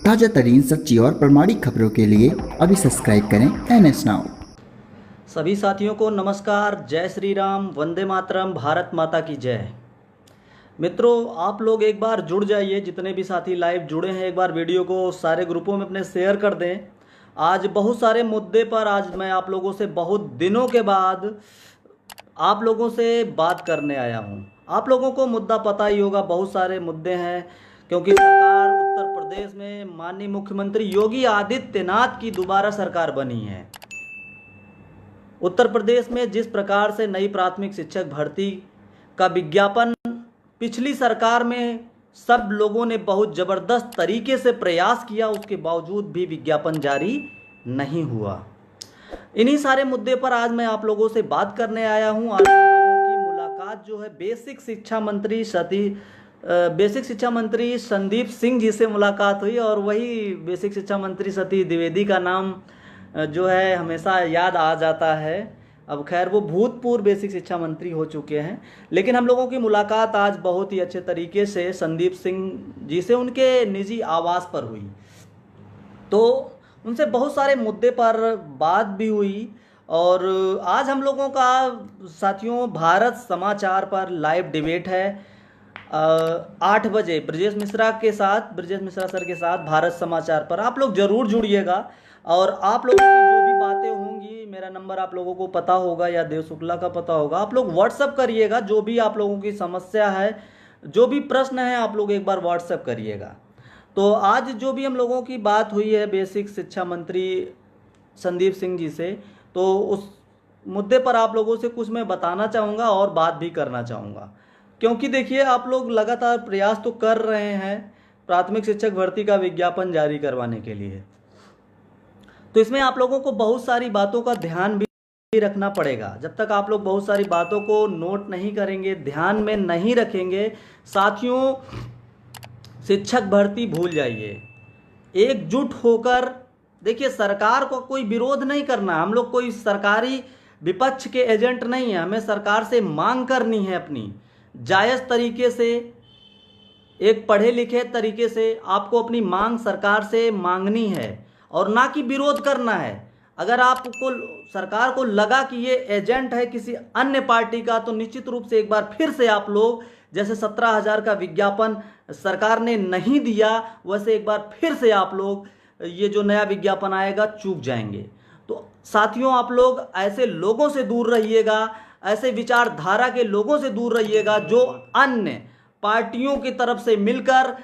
ताज़ा तरीन सच्ची और प्रमाणिक खबरों के लिए अभी सब्सक्राइब करें NS नाउ। सभी साथियों को नमस्कार। जय श्री राम, वंदे मातरम, भारत माता की जय। मित्रों, आप लोग एक बार जुड़ जाइए। जितने भी साथी लाइव जुड़े हैं, एक बार वीडियो को सारे ग्रुपों में अपने शेयर कर दें। आज बहुत सारे मुद्दे पर आज मैं आप लोगों से बहुत दिनों के बाद आप लोगों से बात करने आया हूँ। आप लोगों को मुद्दा पता ही होगा, बहुत सारे मुद्दे हैं, क्योंकि सरकार उत्तर प्रदेश में माननीय मुख्यमंत्री योगी आदित्यनाथ की दोबारा सरकार बनी है। उत्तर प्रदेश में जिस प्रकार से नई प्राथमिक शिक्षक भर्ती का विज्ञापन पिछली सरकार में सब लोगों ने बहुत ज़बरदस्त तरीके से प्रयास किया, उसके बावजूद भी विज्ञापन जारी नहीं हुआ। इन्हीं सारे मुद्दे पर आज मैं आप लोगों से बात करने आया हूं। आज हम लोगों की मुलाकात जो है बेसिक शिक्षा मंत्री संदीप सिंह जी से मुलाकात हुई, और वही बेसिक शिक्षा मंत्री सतीश द्विवेदी का नाम जो है हमेशा याद आ जाता है। अब खैर वो भूतपूर्व बेसिक शिक्षा मंत्री हो चुके हैं, लेकिन हम लोगों की मुलाकात आज बहुत ही अच्छे तरीके से संदीप सिंह जी से उनके निजी आवास पर हुई। तो उनसे बहुत सारे मुद्दे पर बात भी हुई। और आज हम लोगों का साथियों भारत समाचार पर लाइव डिबेट है 8 बजे ब्रजेश मिश्रा सर के साथ भारत समाचार पर। आप लोग जरूर जुड़िएगा, और आप लोगों की जो भी बातें होंगी, मेरा नंबर आप लोगों को पता होगा या देव शुक्ला का पता होगा, आप लोग व्हाट्सएप करिएगा। जो भी आप लोगों की समस्या है, जो भी प्रश्न है, आप लोग एक बार व्हाट्सएप करिएगा। तो आज जो भी हम लोगों की बात हुई है बेसिक शिक्षा मंत्री संदीप सिंह जी से, तो उस मुद्दे पर आप लोगों से कुछ मैं बताना चाहूँगा और बात भी करना चाहूँगा। क्योंकि देखिए, आप लोग लगातार प्रयास तो कर रहे हैं प्राथमिक शिक्षक भर्ती का विज्ञापन जारी करवाने के लिए, तो इसमें आप लोगों को बहुत सारी बातों का ध्यान भी रखना पड़ेगा। जब तक आप लोग बहुत सारी बातों को नोट नहीं करेंगे, ध्यान में नहीं रखेंगे, साथियों शिक्षक भर्ती भूल जाइए। एकजुट होकर देखिए, सरकार को कोई विरोध नहीं करना। हम लोग कोई सरकारी विपक्ष के एजेंट नहीं है। हमें सरकार से मांग करनी है अपनी जायज़ तरीके से, एक पढ़े लिखे तरीके से आपको अपनी मांग सरकार से मांगनी है, और ना कि विरोध करना है। अगर आपको सरकार को लगा कि ये एजेंट है किसी अन्य पार्टी का, तो निश्चित रूप से एक बार फिर से आप लोग, जैसे 17,000 का विज्ञापन सरकार ने नहीं दिया, वैसे एक बार फिर से आप लोग ये जो नया विज्ञापन आएगा चूक जाएंगे। तो साथियों, आप लोग ऐसे लोगों से दूर रहिएगा, ऐसे विचारधारा के लोगों से दूर रहिएगा जो अन्य पार्टियों की तरफ से मिलकर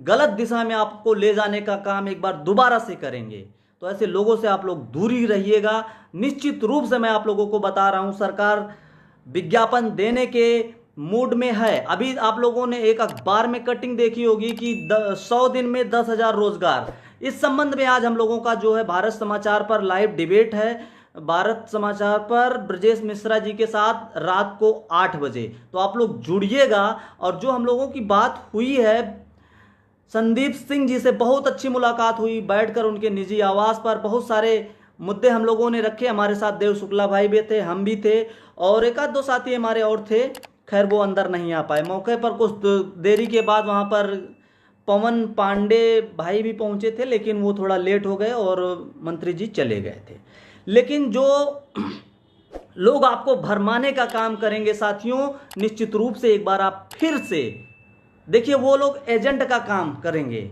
गलत दिशा में आपको ले जाने का काम एक बार दोबारा से करेंगे। तो ऐसे लोगों से आप लोग दूरी रहिएगा। निश्चित रूप से मैं आप लोगों को बता रहा हूं, सरकार विज्ञापन देने के मूड में है। अभी आप लोगों ने एक अखबार में कटिंग देखी होगी कि 100 दिन में 10,000 रोजगार। इस संबंध में आज हम लोगों का जो है भारत समाचार पर लाइव डिबेट है, भारत समाचार पर ब्रजेश मिश्रा जी के साथ रात को 8 बजे। तो आप लोग जुड़िएगा। और जो हम लोगों की बात हुई है संदीप सिंह जी से, बहुत अच्छी मुलाकात हुई, बैठकर उनके निजी आवास पर बहुत सारे मुद्दे हम लोगों ने रखे। हमारे साथ देव शुक्ला भाई भी थे, हम भी थे, और एक आध दो साथी हमारे और थे। खैर वो अंदर नहीं आ पाए। मौके पर कुछ देरी के बाद वहाँ पर पवन पांडे भाई भी पहुँचे थे, लेकिन वो थोड़ा लेट हो गए और मंत्री जी चले गए थे। लेकिन जो लोग आपको भरमाने का काम करेंगे साथियों, निश्चित रूप से एक बार आप फिर से देखिए, वो लोग एजेंट का काम करेंगे।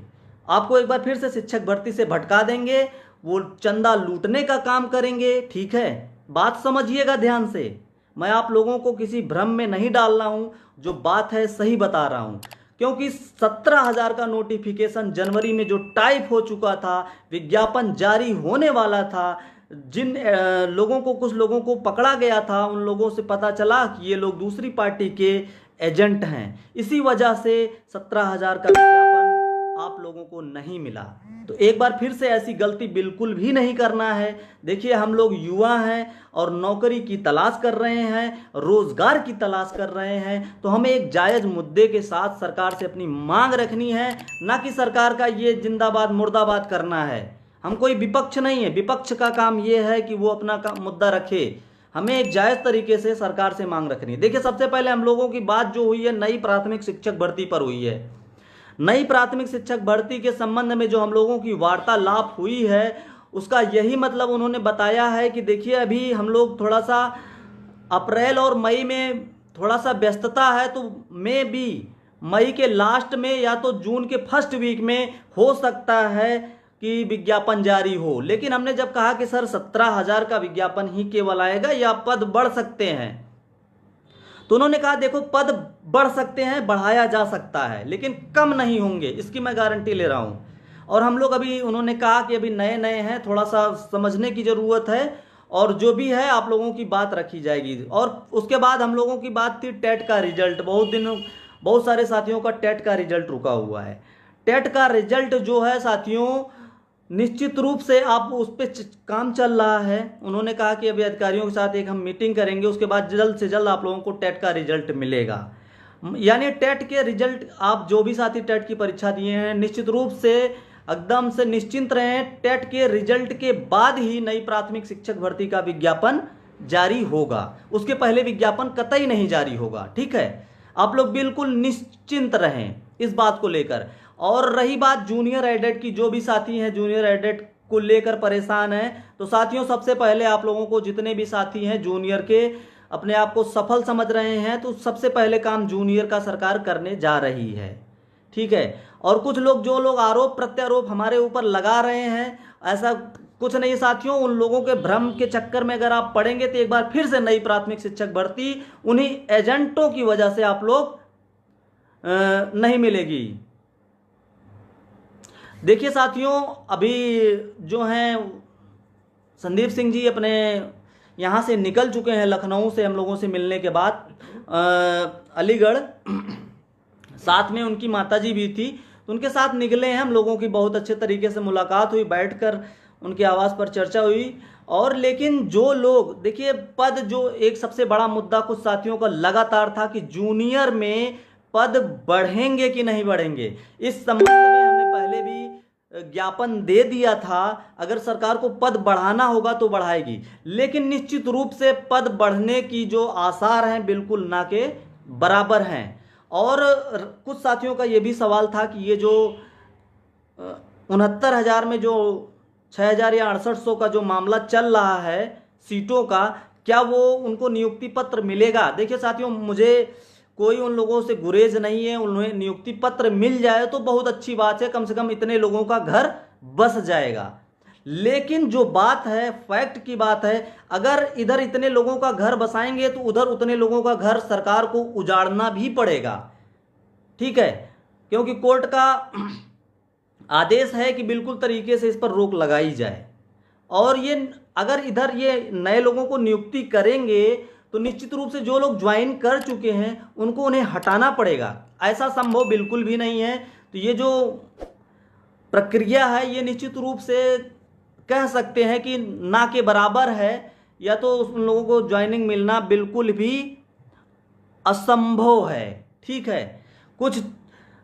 आपको एक बार फिर से शिक्षक भर्ती से भटका देंगे, वो चंदा लूटने का काम करेंगे। ठीक है, बात समझिएगा ध्यान से। मैं आप लोगों को किसी भ्रम में नहीं डाल रहा हूं, जो बात है सही बता रहा हूं। क्योंकि 17,000 का नोटिफिकेशन जनवरी में जो टाइप हो चुका था, विज्ञापन जारी होने वाला था, जिन लोगों को, कुछ लोगों को पकड़ा गया था, उन लोगों से पता चला कि ये लोग दूसरी पार्टी के एजेंट हैं। इसी वजह से 17,000 का विज्ञापन आप लोगों को नहीं मिला। तो एक बार फिर से ऐसी गलती बिल्कुल भी नहीं करना है। देखिए, हम लोग युवा हैं और नौकरी की तलाश कर रहे हैं, रोजगार की तलाश कर रहे हैं। तो हमें एक जायज़ मुद्दे के साथ सरकार से अपनी मांग रखनी है, ना कि सरकार का ये जिंदाबाद मुर्दाबाद करना है। हम कोई विपक्ष नहीं है। विपक्ष का काम ये है कि वो अपना मुद्दा रखे। हमें एक जायज़ तरीके से सरकार से मांग रखनी है। देखिए, सबसे पहले हम लोगों की बात जो हुई है नई प्राथमिक शिक्षक भर्ती पर हुई है। नई प्राथमिक शिक्षक भर्ती के संबंध में जो हम लोगों की वार्तालाप हुई है उसका यही मतलब उन्होंने बताया है कि देखिए अभी हम लोग थोड़ा सा अप्रैल और मई में थोड़ा सा व्यस्तता है, तो मई के लास्ट में या तो जून के फर्स्ट वीक में हो सकता है कि विज्ञापन जारी हो। लेकिन हमने जब कहा कि सर 17,000 का विज्ञापन ही केवल आएगा या पद बढ़ सकते हैं, तो उन्होंने कहा देखो पद बढ़ सकते हैं, बढ़ाया जा सकता है, लेकिन कम नहीं होंगे, इसकी मैं गारंटी ले रहा हूं। और हम लोग अभी, उन्होंने कहा कि अभी नए नए हैं, थोड़ा सा समझने की जरूरत है, और जो भी है आप लोगों की बात रखी जाएगी। और उसके बाद हम लोगों की बात थी टेट का रिजल्ट। बहुत सारे साथियों का टेट का रिजल्ट रुका हुआ है। टेट का रिजल्ट जो है साथियों, निश्चित रूप से आप उस पर काम चल रहा है। उन्होंने कहा कि अभी अधिकारियों के साथ एक हम मीटिंग करेंगे, उसके बाद जल्द से जल्द आप लोगों को टेट का रिजल्ट मिलेगा। यानी टेट के रिजल्ट, आप जो भी साथी टेट की परीक्षा दिए हैं, निश्चित रूप से एकदम से निश्चिंत रहें, टेट के रिजल्ट के बाद ही नई प्राथमिक शिक्षक भर्ती का विज्ञापन जारी होगा, उसके पहले विज्ञापन कतई नहीं जारी होगा। ठीक है, आप लोग बिल्कुल निश्चिंत रहें इस बात को लेकर। और रही बात जूनियर एडेड की, जो भी साथी हैं जूनियर एडेड को लेकर परेशान हैं, तो साथियों सबसे पहले आप लोगों को, जितने भी साथी हैं जूनियर के, अपने आप को सफल समझ रहे हैं, तो सबसे पहले काम जूनियर का सरकार करने जा रही है। ठीक है, और कुछ लोग, जो लोग आरोप प्रत्यारोप हमारे ऊपर लगा रहे हैं, ऐसा कुछ नहीं साथियों, उन लोगों के भ्रम के चक्कर में अगर आप पड़ेंगे तो एक बार फिर से नई प्राथमिक शिक्षक भर्ती उन्हीं एजेंटों की वजह से आप लोग नहीं मिलेगी। देखिए साथियों, अभी जो हैं संदीप सिंह जी अपने यहाँ से निकल चुके हैं, लखनऊ से हम लोगों से मिलने के बाद अलीगढ़, साथ में उनकी माताजी भी थी, तो उनके साथ निकले हैं हम लोगों की। बहुत अच्छे तरीके से मुलाकात हुई, बैठकर उनके आवास पर चर्चा हुई। और लेकिन जो लोग, देखिए पद, जो एक सबसे बड़ा मुद्दा कुछ साथियों का लगातार था कि जूनियर में पद बढ़ेंगे कि नहीं बढ़ेंगे। इस संबंध में हमने पहले भी ज्ञापन दे दिया था, अगर सरकार को पद बढ़ाना होगा तो बढ़ाएगी, लेकिन निश्चित रूप से पद बढ़ने की जो आसार हैं बिल्कुल ना के बराबर हैं। और कुछ साथियों का ये भी सवाल था कि ये जो 69,000 में जो 6,000 या 6800 का जो मामला चल रहा है सीटों का, क्या वो उनको नियुक्ति पत्र मिलेगा? देखिए साथियों, मुझे कोई उन लोगों से गुरेज नहीं है, उन्हें नियुक्ति पत्र मिल जाए तो बहुत अच्छी बात है, कम से कम इतने लोगों का घर बस जाएगा। लेकिन जो बात है, फैक्ट की बात है, अगर इधर इतने लोगों का घर बसाएंगे तो उधर उतने लोगों का घर सरकार को उजाड़ना भी पड़ेगा। ठीक है, क्योंकि कोर्ट का आदेश है कि बिल्कुल तरीके से इस पर रोक लगाई जाए। और ये अगर इधर ये नए लोगों को नियुक्ति करेंगे तो निश्चित रूप से जो लोग ज्वाइन कर चुके हैं उनको उन्हें हटाना पड़ेगा। ऐसा संभव बिल्कुल भी नहीं है। तो ये जो प्रक्रिया है ये निश्चित रूप से कह सकते हैं कि ना के बराबर है, या तो उन लोगों को ज्वाइनिंग मिलना बिल्कुल भी असंभव है। ठीक है, कुछ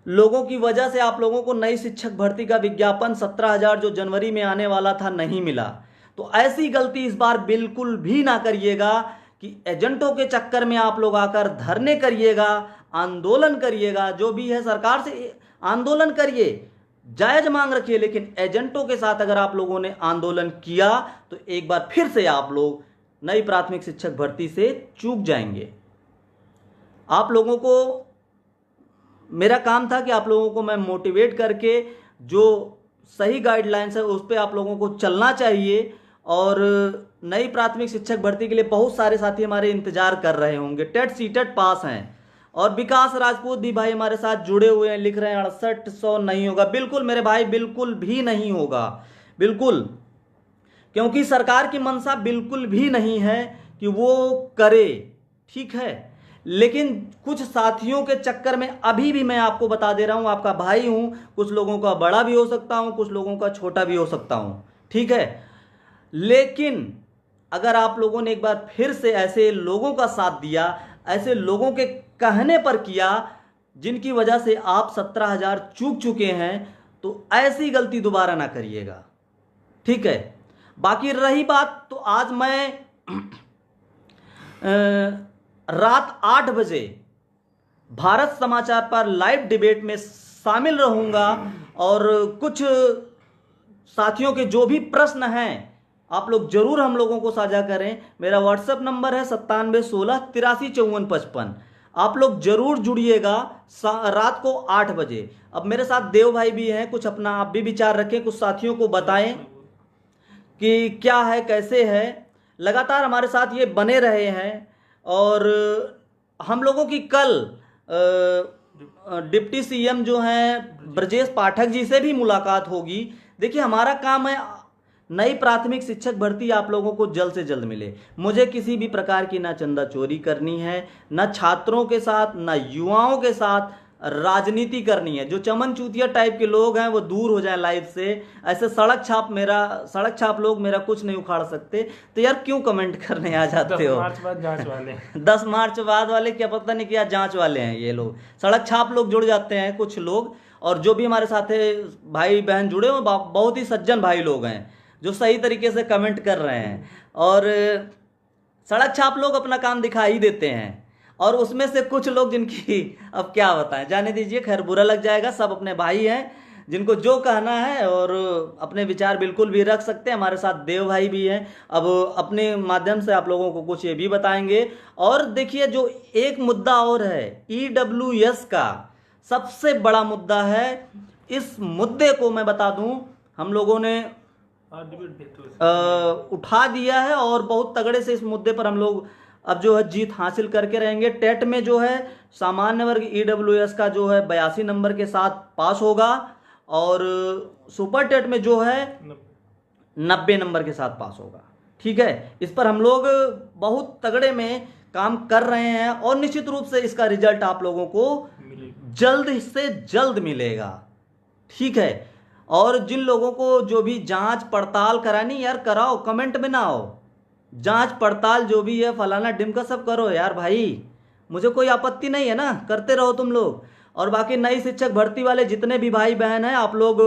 लोगों की वजह से आप लोगों को नई शिक्षक भर्ती का विज्ञापन 17,000 जो जनवरी में आने वाला था नहीं मिला। तो ऐसी गलती इस बार बिल्कुल भी ना करिएगा कि एजेंटों के चक्कर में आप लोग आकर धरने करिएगा, आंदोलन करिएगा। जो भी है सरकार से आंदोलन करिए, जायज मांग रखिए, लेकिन एजेंटों के साथ अगर आप लोगों ने आंदोलन किया तो एक बार फिर से आप लोग नई प्राथमिक शिक्षक भर्ती से चूक जाएंगे। आप लोगों को, मेरा काम था कि आप लोगों को मैं मोटिवेट करके जो सही गाइडलाइंस है उस पर आप लोगों को चलना चाहिए। और नई प्राथमिक शिक्षक भर्ती के लिए बहुत सारे साथी हमारे इंतजार कर रहे होंगे। टेट सीटेट पास हैं, और विकास राजपूत भी भाई हमारे साथ जुड़े हुए हैं, लिख रहे हैं 6800 नहीं होगा। बिल्कुल मेरे भाई, बिल्कुल भी नहीं होगा, बिल्कुल, क्योंकि सरकार की मंशा बिल्कुल भी नहीं है कि वो करे। ठीक है, लेकिन कुछ साथियों के चक्कर में अभी भी मैं आपको बता दे रहा हूं, आपका भाई हूं, कुछ लोगों का बड़ा भी हो सकता हूं, कुछ लोगों का छोटा भी हो सकता हूं। ठीक है, लेकिन अगर आप लोगों ने एक बार फिर से ऐसे लोगों का साथ दिया, ऐसे लोगों के कहने पर किया जिनकी वजह से आप 17,000 चूक चुके हैं, तो ऐसी गलती दोबारा ना करिएगा। ठीक है, बाकी रही बात, तो आज मैं रात 8 बजे भारत समाचार पर लाइव डिबेट में शामिल रहूँगा और कुछ साथियों के जो भी प्रश्न हैं आप लोग जरूर हम लोगों को साझा करें। मेरा व्हाट्सएप नंबर है 9716 835455। आप लोग जरूर जुड़िएगा रात को 8 बजे। अब मेरे साथ देव भाई भी हैं, कुछ अपना आप भी विचार रखें, कुछ साथियों को बताएं कि क्या है कैसे है। लगातार हमारे साथ ये बने रहे हैं और हम लोगों की कल डिप्टी सीएम जो हैं ब्रजेश पाठक जी से भी मुलाकात होगी। देखिए हमारा काम है नई प्राथमिक शिक्षक भर्ती आप लोगों को जल्द से जल्द मिले। मुझे किसी भी प्रकार की ना चंदा चोरी करनी है, ना छात्रों के साथ ना युवाओं के साथ राजनीति करनी है। जो चमन चूतिया टाइप के लोग हैं वो दूर हो जाएं लाइफ से। ऐसे सड़क छाप लोग मेरा कुछ नहीं उखाड़ सकते। तो यार क्यों कमेंट करने आ जाते हो? 10 मार्च बाद जांच वाले 10 मार्च बाद वाले क्या पता नहीं क्या जांच वाले हैं ये लोग। सड़क छाप लोग जुड़ जाते हैं कुछ लोग, और जो भी हमारे साथ भाई बहन जुड़े हुए बहुत ही सज्जन भाई लोग हैं जो सही तरीके से कमेंट कर रहे हैं। और सड़क छाप लोग अपना काम दिखा ही देते हैं, और उसमें से कुछ लोग जिनकी अब क्या बताएं, जाने दीजिए, खैर बुरा लग जाएगा। सब अपने भाई हैं जिनको जो कहना है और अपने विचार बिल्कुल भी रख सकते हैं। हमारे साथ देव भाई भी हैं, अब अपने माध्यम से आप लोगों को कुछ ये भी बताएंगे। और देखिए जो एक मुद्दा और है EWS का सबसे बड़ा मुद्दा है। इस मुद्दे को मैं बता दूं हम लोगों ने उठा दिया है और बहुत तगड़े से इस मुद्दे पर हम लोग अब जो है जीत हासिल करके रहेंगे। टेट में जो है सामान्य वर्ग EWS का जो है 82 नंबर के साथ पास होगा, और सुपर टेट में जो है 90 नंबर के साथ पास होगा। ठीक है, इस पर हम लोग बहुत तगड़े में काम कर रहे हैं और निश्चित रूप से इसका रिजल्ट आप लोगों को जल्द से जल्द मिलेगा। ठीक है, और जिन लोगों को जो भी जांच पड़ताल करानी यार कराओ, कमेंट में ना आओ। जांच पड़ताल जो भी है फलाना डिमका सब करो यार भाई, मुझे कोई आपत्ति नहीं है ना, करते रहो तुम लोग। और बाकी नई शिक्षक भर्ती वाले जितने भी भाई बहन हैं आप लोग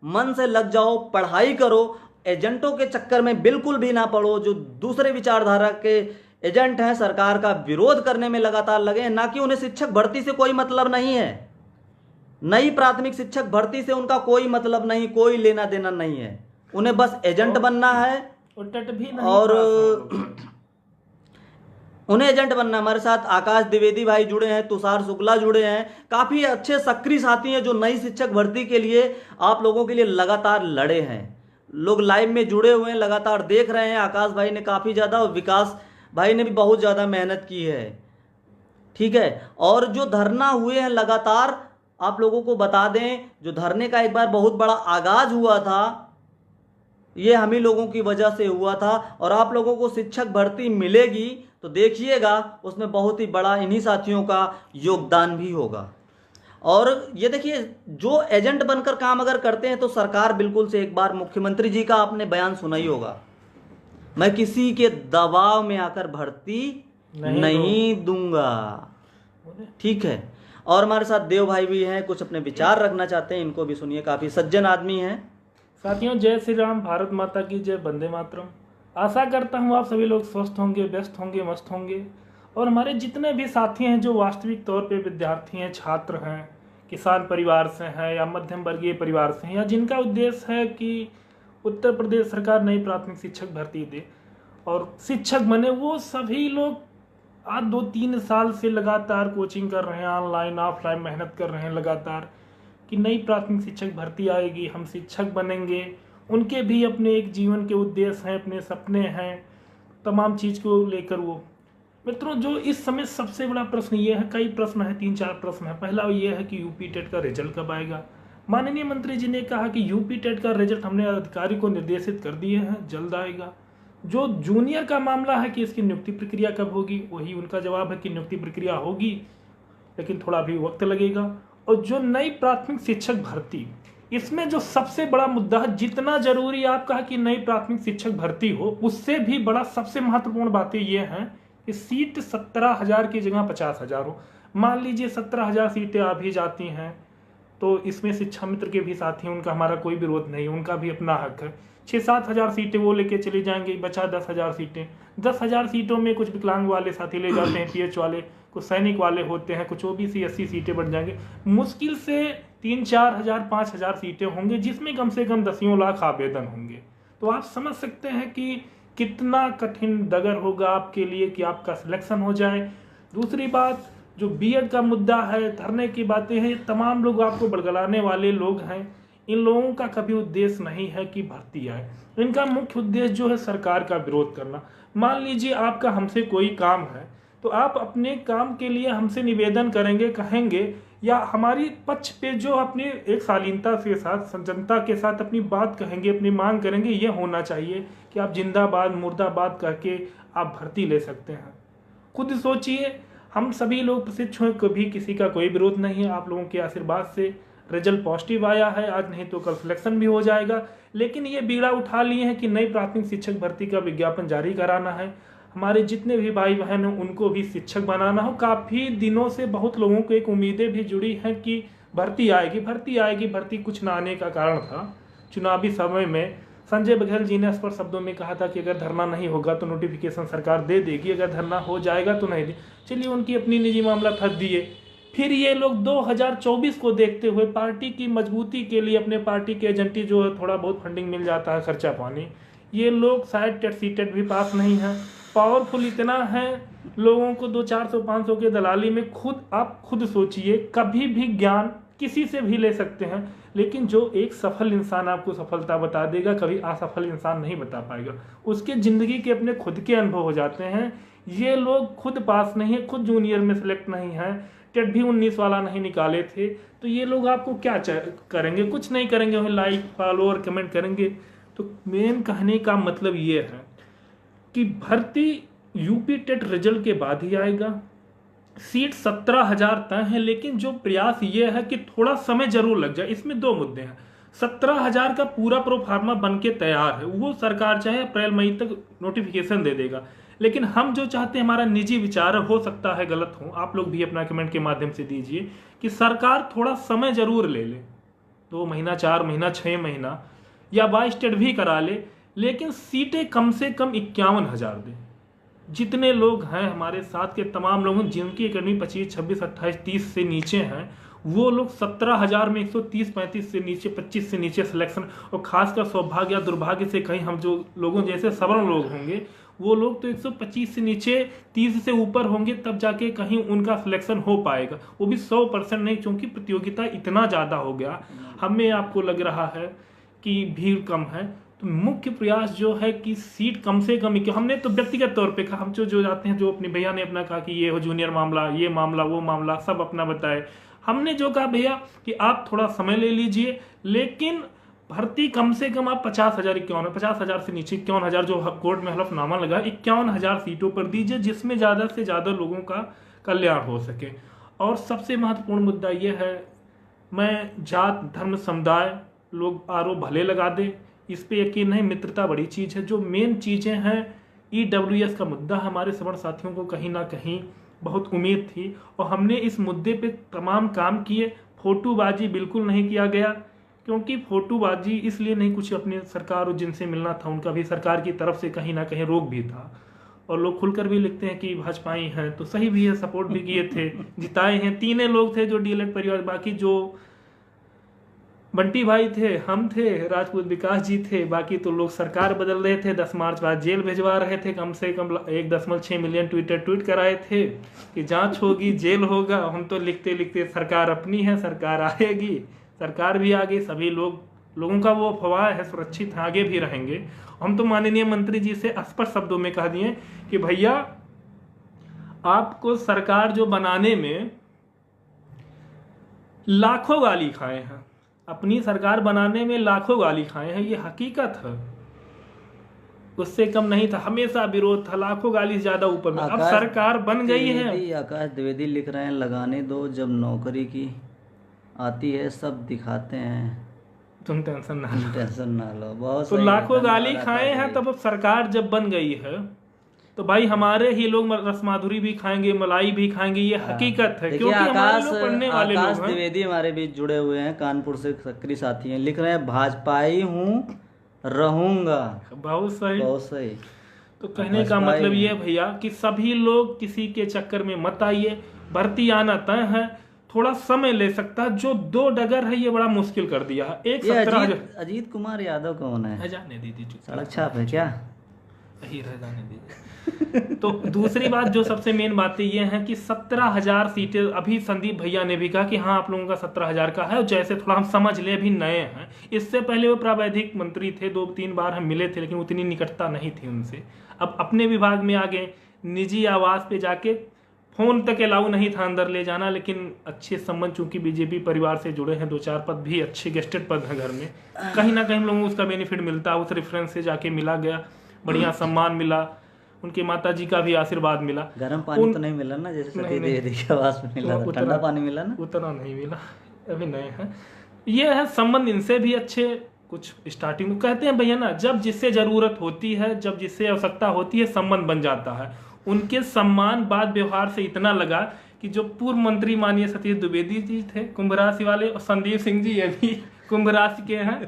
मन से लग जाओ, पढ़ाई करो, एजेंटों के चक्कर में बिल्कुल भी ना पड़ो। जो दूसरे विचारधारा के एजेंट हैं सरकार का विरोध करने में लगातार लगे हैं, ना कि उन्हें शिक्षक भर्ती से कोई मतलब नहीं है। नई प्राथमिक शिक्षक भर्ती से उनका कोई मतलब नहीं, कोई लेना देना नहीं है। उन्हें बस एजेंट बनना है और उन्हें एजेंट बनना। हमारे साथ आकाश द्विवेदी भाई जुड़े हैं, तुषार शुक्ला जुड़े हैं, काफी अच्छे सक्रिय साथी हैं जो नई शिक्षक भर्ती के लिए आप लोगों के लिए लगातार लड़े हैं। लोग लाइव में जुड़े हुए हैं, लगातार देख रहे हैं। आकाश भाई ने काफी ज्यादा और विकास भाई ने भी बहुत ज्यादा मेहनत की है। ठीक है, और जो धरना हुए हैं लगातार आप लोगों को बता दें, जो धरने का एक बार बहुत बड़ा आगाज हुआ था ये हम ही लोगों की वजह से हुआ था। और आप लोगों को शिक्षक भर्ती मिलेगी तो देखिएगा उसमें बहुत ही बड़ा इन्हीं साथियों का योगदान भी होगा। और ये देखिए जो एजेंट बनकर काम अगर करते हैं तो सरकार बिल्कुल से, एक बार मुख्यमंत्री जी का आपने बयान सुना ही होगा, मैं किसी के दबाव में आकर भर्ती नहीं दूंगा। ठीक है, और हमारे साथ देव भाई भी हैं, कुछ अपने विचार रखना चाहते हैं, इनको भी सुनिए, काफी सज्जन आदमी हैं। साथियों, जय श्री राम, भारत माता की जय, वंदे मातरम। आशा करता हूँ आप सभी लोग स्वस्थ होंगे, व्यस्त होंगे, मस्त होंगे। और हमारे जितने भी साथी हैं जो वास्तविक तौर पे विद्यार्थी हैं, छात्र हैं, किसान परिवार से हैं या मध्यम वर्गीय परिवार से हैं, या जिनका उद्देश्य है कि उत्तर प्रदेश सरकार नई प्राथमिक शिक्षक भर्ती दे और शिक्षक बने, वो सभी लोग आज 2-3 साल से लगातार कोचिंग कर रहे हैं, ऑनलाइन ऑफलाइन मेहनत कर रहे हैं लगातार कि नई प्राथमिक शिक्षक भर्ती आएगी, हम शिक्षक बनेंगे। उनके भी अपने एक जीवन के उद्देश्य हैं, अपने सपने हैं, तमाम चीज़ को लेकर वो। मित्रों, जो इस समय सबसे बड़ा प्रश्न ये है, कई प्रश्न है, 3-4 प्रश्न है। पहला ये है कि यूपी टेट का रिजल्ट कब आएगा। माननीय मंत्री जी ने कहा कि यूपी टेट का रिजल्ट हमने अधिकारी को निर्देशित कर दिए हैं, जल्द आएगा। जो जूनियर का मामला है कि इसकी नियुक्ति प्रक्रिया कब होगी, वही उनका जवाब है कि नियुक्ति प्रक्रिया होगी लेकिन थोड़ा भी वक्त लगेगा। और जो नई प्राथमिक शिक्षक भर्ती, इसमें जो सबसे बड़ा मुद्दा है, जितना जरूरी आप कहा कि नई प्राथमिक शिक्षक भर्ती हो, उससे भी बड़ा सबसे महत्वपूर्ण बातें ये हैं कि सीट 17,000 की जगह 50,000 हो। मान लीजिए 17,000 सीटें आ भी जाती हैं तो इसमें शिक्षा मित्र के भी साथी हैं, उनका हमारा कोई विरोध नहीं, उनका भी अपना हक है। 6-7 हज़ार सीटें वो लेके चले जाएंगे, बचा 10,000 सीटें। 10,000 सीटों में कुछ विकलांग वाले साथी ले जाते हैं, PH वाले, कुछ सैनिक वाले होते हैं, कुछ OBC 80 सीटें बढ़ जाएंगे। मुश्किल से 3-4 हज़ार 5 हज़ार सीटें होंगी, जिसमें कम से कम 10 लाख आवेदन होंगे। तो आप समझ सकते हैं कि कितना कठिन डगर होगा आपके लिए कि आपका सिलेक्शन हो जाए। दूसरी बात, जो बीएड का मुद्दा है, धरने की बातें हैं, तमाम लोग आपको बरगलाने वाले लोग हैं। इन लोगों का कभी उद्देश्य नहीं है कि भर्ती आए। इनका मुख्य उद्देश्य जो है सरकार का विरोध करना। मान लीजिए आपका हमसे कोई काम है, तो आप अपने काम के लिए हमसे निवेदन करेंगे, कहेंगे, या हमारी पक्ष पे जो अपनी एक शालीनता के साथ, जनता के साथ अपनी बात कहेंगे, अपनी मांग करेंगे। ये होना चाहिए कि आप जिंदाबाद मुर्दाबाद करके आप भर्ती ले सकते हैं। खुद सोचिए, हम सभी लोग प्रशिक्षु हैं, कभी किसी का कोई विरोध नहीं है। आप लोगों के आशीर्वाद से रिजल्ट पॉजिटिव आया है, आज नहीं तो कल सिलेक्शन भी हो जाएगा। लेकिन ये बीड़ा उठा लिए हैं कि नई प्राथमिक शिक्षक भर्ती का विज्ञापन जारी कराना है, हमारे जितने भी भाई बहन हैं उनको भी शिक्षक बनाना हो। काफ़ी दिनों से बहुत लोगों को एक उम्मीदें भी जुड़ी हैं कि भर्ती आएगी, भर्ती आएगी। भर्ती कुछ ना आने का कारण था चुनावी समय में संजय बघेल जी ने स्पष्ट शब्दों में कहा था कि अगर धरना नहीं होगा तो नोटिफिकेशन सरकार दे देगी, अगर धरना हो जाएगा तो नहीं दे। चलिए, उनकी अपनी निजी मामला था, दिए। फिर ये लोग 2024 को देखते हुए पार्टी की मजबूती के लिए, अपने पार्टी के एजेंटी जो है थोड़ा बहुत फंडिंग मिल जाता है, खर्चा पानी, ये लोग शायद टेट सीटेट भी पास नहीं है, पावरफुल इतना है, लोगों को 200-400-500 के दलाली में आप खुद सोचिए। कभी भी ज्ञान किसी से भी ले सकते हैं, लेकिन जो एक सफल इंसान आपको सफलता बता देगा, कभी असफल इंसान नहीं बता पाएगा। उसके ज़िंदगी के अपने खुद के अनुभव हो जाते हैं। ये लोग खुद पास नहीं है, खुद जूनियर में सेलेक्ट नहीं है, टेट भी 19 वाला नहीं निकाले थे। तो ये लोग आपको क्या करेंगे? कुछ नहीं करेंगे, उन्हें लाइक फॉलोअर कमेंट करेंगे। तो मेन कहने का मतलब ये है कि भर्ती यूपी टेट रिजल्ट के बाद ही आएगा। सीट 17,000 तय है, लेकिन जो प्रयास ये है कि थोड़ा समय जरूर लग जाए। इसमें 2 मुद्दे हैं। 17,000 का पूरा प्रोफार्मा बन के तैयार है, वो सरकार चाहे अप्रैल मई तक नोटिफिकेशन दे देगा। लेकिन हम जो चाहते हैं, हमारा निजी विचार हो सकता है गलत हो, आप लोग भी अपना कमेंट के माध्यम से दीजिए, कि सरकार थोड़ा समय जरूर ले ले, 2 महीना 4 महीना 6 महीना या 22 टेट भी करा ले, लेकिन सीटें कम से कम 51,000 दें। जितने लोग हैं हमारे साथ के तमाम लोग जिनकी एकेडमी 25, 26, 28, 30 से नीचे हैं, वो लोग 17,000 में 130-35 से नीचे, 25 से नीचे सिलेक्शन, और खासकर सौभाग्य या दुर्भाग्य से कहीं हम जो लोगों जैसे सवर्ण लोग होंगे, वो लोग तो 125 से नीचे 30 से ऊपर होंगे, तब जाके कहीं उनका सिलेक्शन हो पाएगा। वो भी 100% नहीं, क्योंकि प्रतियोगिता इतना ज़्यादा हो गया। हमें आपको लग रहा है कि भीड़ कम है, तो मुख्य प्रयास जो है कि सीट कम से कम, हमने तो व्यक्तिगत तौर पे कहा, हम जो जाते हैं, जो अपने भैया ने अपना कहा कि ये हो जूनियर मामला, ये मामला, वो मामला, सब अपना बताए। हमने जो कहा भैया कि आप थोड़ा समय ले लीजिए, लेकिन भर्ती कम से कम आप 50,000 से नीचे 51,000 जो कोर्ट में हलफनामा लगा, 51,000 सीटों पर दीजिए, जिसमें ज़्यादा से ज़्यादा लोगों का कल्याण हो सके। और सबसे महत्वपूर्ण मुद्दा ये है, मैं जात धर्म समुदाय लोग आरोप भले लगा दे, इस पे यकीन नहीं, मित्रता बड़ी चीज़ है। जो मेन चीज़ें हैं, EWS का मुद्दा हमारे सवर्ण साथियों को कहीं ना कहीं बहुत उम्मीद थी, और हमने इस मुद्दे पे तमाम काम किए। फोटोबाजी बिल्कुल नहीं किया गया, क्योंकि फोटोबाजी इसलिए नहीं, कुछ अपने सरकार और जिनसे मिलना था उनका भी सरकार की तरफ से कहीं ना कहीं रोक भी था। और लोग खुलकर भी लिखते हैं कि भाजपाई हैं, तो सही भी है, सपोर्ट भी किए थे, जिताए हैं। 3 लोग थे जो डीएलएड परिवार, बाकी जो बंटी भाई थे, हम थे, राजपूत विकास जी थे, बाकी तो लोग सरकार बदल रहे थे, 10 मार्च बाद जेल भिजवा रहे थे। कम से कम 1.6 मिलियन ट्वीट कराए थे कि जांच होगी, जेल होगा। हम तो लिखते लिखते सरकार अपनी है, सरकार आएगी, सरकार भी आ गई। सभी लोगों का वो अफवाह है, सुरक्षित आगे भी रहेंगे। हम तो माननीय मंत्री जी से स्पष्ट शब्दों में कह दिए कि भैया आपको सरकार जो बनाने में लाखों गाली खाए हैं, अपनी सरकार बनाने में लाखों गाली खाए हैं, ये हकीकत है। उससे कम नहीं था, हमेशा विरोध था, लाखों गाली से ज्यादा ऊपर में। अब सरकार बन गई है। आकाश द्विवेदी लिख रहे हैं, लगाने दो, जब नौकरी की आती है सब दिखाते हैं, तुम टेंशन ना लो। बहुत तो लाखों गाली खाए हैं, तब अब सरकार जब बन गई है तो भाई हमारे ही लोग रसमाधुरी भी खाएंगे, मलाई भी खाएंगे, ये हकीकत है। क्योंकि हमारे लोग पढ़ने वाले लोग हैं। आकाश द्विवेदी हमारे बीच जुड़े हुए हैं, कानपुर से सक्रिय साथी हैं, लिख रहे हैं भाजपाई हूँ, रहूंगा। बहुत सही, बहुत सही। तो कहने का मतलब ये भैया कि सभी लोग किसी के चक्कर में मत आइए, भर्ती आना तय है। थोड़ा समय ले सकता है। जो 2 डगर है ये बड़ा मुश्किल कर दिया है। एक ये 17,000 अजीत कुमार यादव कौन है? जाने दीजिए, सड़क छाप है क्या? यही रह जाने दीजिए। तो दूसरी बात जो सबसे मेन बातें ये है कि 17,000 सीटें, अभी संदीप भैया ने भी कहा कि हाँ आप लोगों का 17,000 का है, और जैसे थोड़ा हम समझ ले अभी नए हैं, इससे पहले वो प्रावैधिक मंत्री थे, 2-3 बार हम मिले थे लेकिन उतनी निकटता नहीं थी उनसे। अब अपने विभाग में आ गए, निजी आवास पे जाके फोन तक अलाउ नहीं था अंदर ले जाना, लेकिन अच्छे संबंध चूंकि बीजेपी परिवार से जुड़े हैं, 2-4 पद भी अच्छे गेस्टेड पद हैं घर में, कहीं ना कहीं हम लोगों को उसका बेनिफिट मिलता है। उस रेफरेंस से जाके मिला गया, बढ़िया सम्मान मिला, उनके माता जी का भी आशीर्वाद मिला। गर्म पानी तो नहीं मिला ना, जैसे सती देवी के आवास में मिला था, ठंडा पानी मिला ना? उतना नहीं मिला, अभी नए हैं। ये है संबंध इनसे भी अच्छे। कुछ स्टार्टिंग में कहते हैं भैया ना, जब जिससे जरूरत होती है, जब जिससे आवश्यकता होती है, संबंध बन जाता है। उनके सम्मान बात व्यवहार से इतना लगा कि जो पूर्व मंत्री माननीय सतीश द्विवेदी जी थे कुंभ राशि वाले, और संदीप सिंह जी ये भी कुंभ राशि के हैं,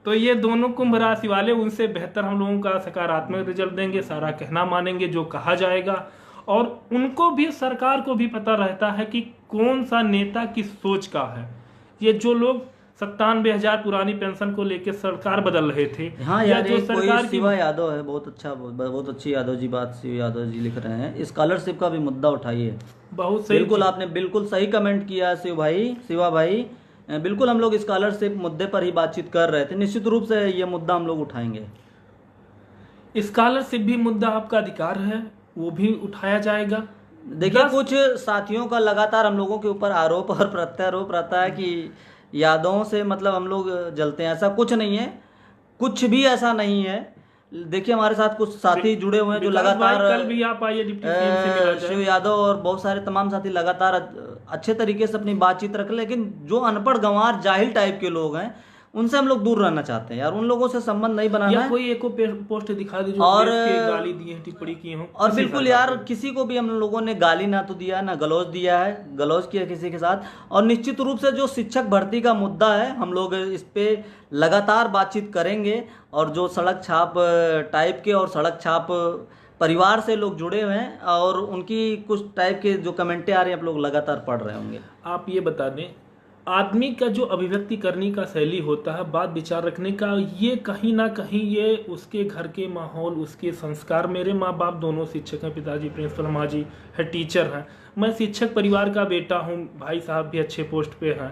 तो ये दोनों कुंभ राशि वाले, उनसे बेहतर हम लोगों का सकारात्मक रिजल्ट देंगे, सारा कहना मानेंगे जो कहा जाएगा। और उनको भी, सरकार को भी पता रहता है कि कौन सा नेता किस सोच का है। ये जो लोग 97,000 पुरानी पेंशन को लेकर सरकार बदल रहे थे, हाँ या यार, जो एक कोई सरकार की शिवा यादव है, बहुत अच्छा, बहुत अच्छी यादव जी बात शिव यादव जी लिख रहे हैं, स्कॉलरशिप का भी मुद्दा उठाइए। बहुत सही, बिल्कुल आपने बिल्कुल सही कमेंट किया शिवा भाई। बिल्कुल हम लोग स्कॉलरशिप मुद्दे पर ही बातचीत कर रहे थे, निश्चित रूप से ये मुद्दा हम लोग उठाएंगे। स्कॉलरशिप भी मुद्दा आपका अधिकार है, वो भी उठाया जाएगा। देखिए कुछ साथियों का लगातार हम लोगों के ऊपर आरोप और प्रत्यारोप रहता है कि यादवों से मतलब हम लोग जलते हैं, ऐसा कुछ नहीं है, कुछ भी ऐसा नहीं है। देखिए हमारे साथ कुछ साथी जुड़े हुए हैं जो लगातार, कल भी आप आइए डिप्टी सीएम से मिला जाए। शिव यादव और बहुत सारे तमाम साथी लगातार अच्छे तरीके से अपनी बातचीत रख, लेकिन जो अनपढ़ गंवार जाहिल टाइप के लोग हैं उनसे हम लोग दूर रहना चाहते हैं यार, उन लोगों से संबंध नहीं बनाना है। कोई एको पोस्ट दिखा दे जो और गाली दी है, टिप्पणी की हो। और बिल्कुल यार, किसी को भी हम लोगों ने गाली ना तो दिया ना गलौज दिया है, गलौज किया किसी के साथ। और निश्चित रूप से जो शिक्षक भर्ती का मुद्दा है, हम लोग इस पे लगातार बातचीत करेंगे। और जो सड़क छाप टाइप के और सड़क छाप परिवार से लोग जुड़े हुए हैं और उनकी कुछ टाइप के जो कमेंटें आ रही हैं, आप लोग लगातार पढ़ रहे होंगे। आप ये बता दें, आदमी का जो अभिव्यक्ति करने का शैली होता है, बात विचार रखने का, ये कहीं ना कहीं ये उसके घर के माहौल, उसके संस्कार। मेरे माँ बाप दोनों शिक्षक हैं, पिताजी प्रिंसिपल, माँ जी है टीचर हैं। मैं शिक्षक परिवार का बेटा हूँ, भाई साहब भी अच्छे पोस्ट पे हैं।